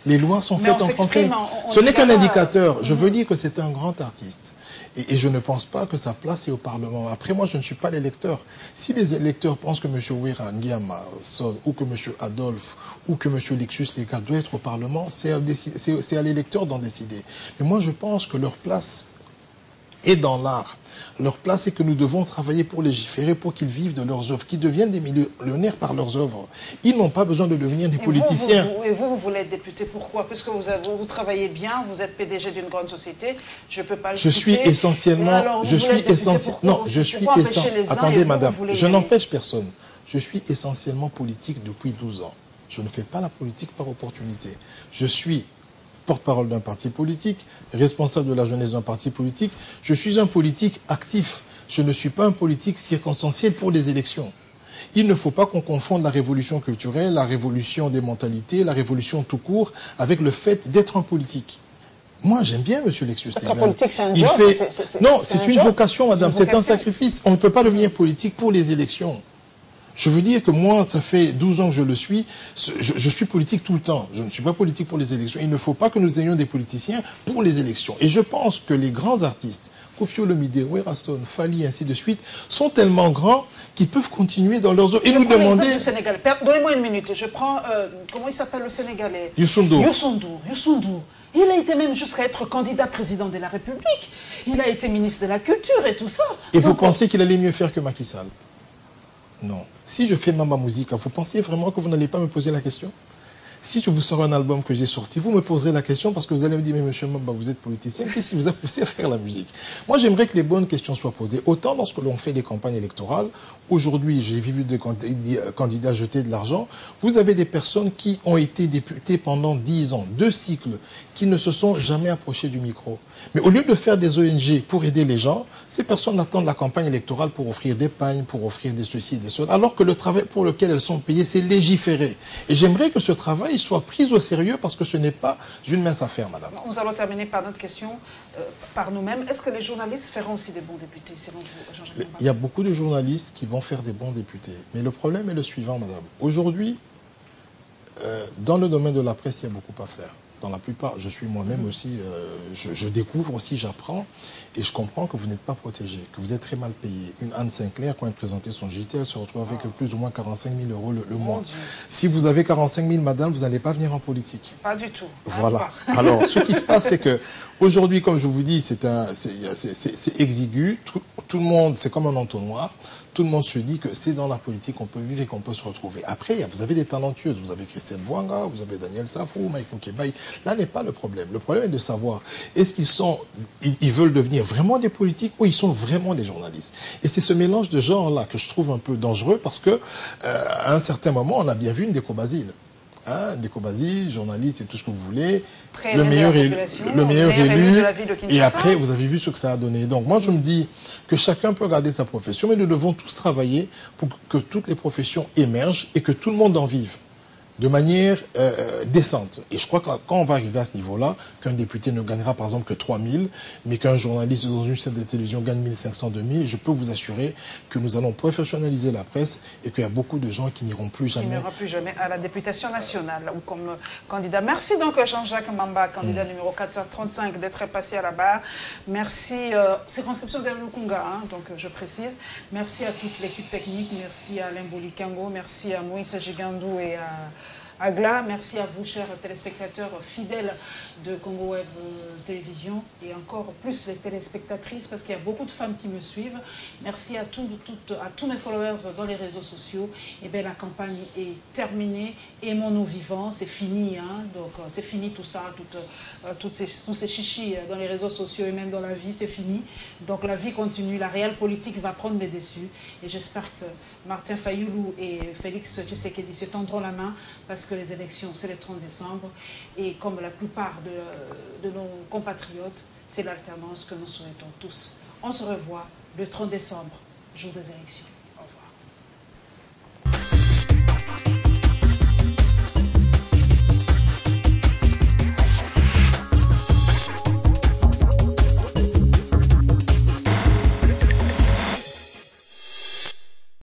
Les lois sont faites en français. Ce n'est qu'un indicateur. Je veux dire que c'est un grand artiste. Et je ne pense pas que sa place est au Parlement. Après, moi, je ne suis pas l'électeur. Si les électeurs pensent que M. Ouéra Nguema ou que M. Adolphe ou que M. Lexus Légal doit être au Parlement, c'est à l'électeur d'en décider. Mais moi, je pense que leur place et dans l'art. Leur place, c'est que nous devons travailler pour légiférer, pour qu'ils vivent de leurs œuvres, qu'ils deviennent des millionnaires par leurs œuvres. Ils n'ont pas besoin de devenir des politiciens. Vous voulez être député, pourquoi? Parce que vous travaillez bien, vous êtes PDG d'une grande société, je ne peux pas le citer. Je suis essentiellement... Attendez, madame, je n'empêche personne. Je suis essentiellement politique depuis 12 ans. Je ne fais pas la politique par opportunité. Je suis porte-parole d'un parti politique, responsable de la jeunesse d'un parti politique. Je suis un politique actif. Je ne suis pas un politique circonstanciel pour les élections. Il ne faut pas qu'on confonde la révolution culturelle, la révolution des mentalités, la révolution tout court, avec le fait d'être un politique. Moi, j'aime bien M. Lexus Tegal. Non, c'est une vocation, madame. C'est un sacrifice. On ne peut pas devenir politique pour les élections. Je veux dire que moi, ça fait 12 ans que je le suis. Je suis politique tout le temps. Je ne suis pas politique pour les élections. Il ne faut pas que nous ayons des politiciens pour les élections. Et je pense que les grands artistes, Koffi Olomide, Werason, Fally, ainsi de suite, sont tellement grands qu'ils peuvent continuer dans leurs œuvres. Et nous demander... Donnez-moi une minute. Je prends... comment il s'appelle le Sénégalais? Youssou Ndour. Youssou Ndour. Il a été même jusqu'à être candidat président de la République. Il a été ministre de la Culture et tout ça. Et vous pensez qu'il allait mieux faire que Macky Sall? Non. Si je fais Mama Musica, vous pensez vraiment que vous n'allez pas me poser la question? Si je vous sors un album que j'ai sorti, vous me poserez la question parce que vous allez me dire, mais monsieur Mamba, vous êtes politicien, qu'est-ce qui vous a poussé à faire la musique? Moi, j'aimerais que les bonnes questions soient posées. Autant lorsque l'on fait des campagnes électorales, aujourd'hui, j'ai vu des candidats jeter de l'argent, vous avez des personnes qui ont été députées pendant 10 ans, 2 cycles, qui ne se sont jamais approchés du micro. Mais au lieu de faire des ONG pour aider les gens, ces personnes attendent la campagne électorale pour offrir des pagnes, pour offrir des ceci et des cela, alors que le travail pour lequel elles sont payées, c'est légiférer. Et j'aimerais que ce travail soit pris au sérieux parce que ce n'est pas une mince affaire, madame. Nous allons terminer par notre question, par nous-mêmes. Est-ce que les journalistes feront aussi des bons députés, selon vous, Jean-Jacques Mbamba? Il y a beaucoup de journalistes qui vont faire des bons députés. Mais le problème est le suivant, madame. Aujourd'hui, dans le domaine de la presse, il y a beaucoup à faire. Dans la plupart, je suis moi-même aussi, je découvre aussi, j'apprends, et je comprends que vous n'êtes pas protégé, que vous êtes très mal payé. Une Anne Sinclair, quand elle présentait son JT, elle se retrouve avec plus ou moins 45 000 € le mois. Si vous avez 45 000, madame, vous n'allez pas venir en politique. Pas du tout. Voilà. Alors, ce qui se passe, c'est que aujourd'hui, comme je vous dis, c'est exigu. Tout le monde, c'est comme un entonnoir. Tout le monde se dit que c'est dans la politique qu'on peut vivre et qu'on peut se retrouver. Après, vous avez des talentueuses. Vous avez Christelle Bouanga, vous avez Daniel Safou, Mike Moukebaï. Là n'est pas le problème. Le problème est de savoir, est-ce qu'ils veulent devenir vraiment des politiques ou ils sont vraiment des journalistes? Et c'est ce mélange de genres-là que je trouve un peu dangereux parce que, à un certain moment, on a bien vu une Ndeko Basile. Ndeko Basile, journaliste et tout ce que vous voulez, le meilleur élu, et après vous avez vu ce que ça a donné. Donc moi je me dis que chacun peut garder sa profession, mais nous devons tous travailler pour que toutes les professions émergent et que tout le monde en vive de manière décente. Et je crois que quand on va arriver à ce niveau-là, qu'un député ne gagnera par exemple que 3 000, mais qu'un journaliste dans une chaîne de télévision gagne 1 500, 2 000, je peux vous assurer que nous allons professionnaliser la presse et qu'il y a beaucoup de gens qui n'iront plus jamais. Qui n'iront plus jamais à la députation nationale ou comme candidat. Merci donc Jean-Jacques Mbamba, candidat numéro 435, d'être passé à la barre. Merci, circonscription de Lukunga, donc je précise. Merci à toute l'équipe technique, merci à Alain Bolikango, merci à Moïse Gigandou et à Agla, merci à vous, chers téléspectateurs fidèles de Congo Web Télévision et encore plus les téléspectatrices parce qu'il y a beaucoup de femmes qui me suivent. Merci à tous mes followers dans les réseaux sociaux. Et bien la campagne est terminée. Aimons-nous vivants, c'est fini. Donc c'est fini tout ça, tous ces chichis dans les réseaux sociaux et même dans la vie, c'est fini. Donc la vie continue, la réelle politique va prendre les dessus. Et j'espère que Martin Fayoulou et Félix Tshisekedi se tendront la main parce que les élections, c'est le 30 décembre. Et comme la plupart de nos compatriotes, c'est l'alternance que nous souhaitons tous. On se revoit le 30 décembre, jour des élections.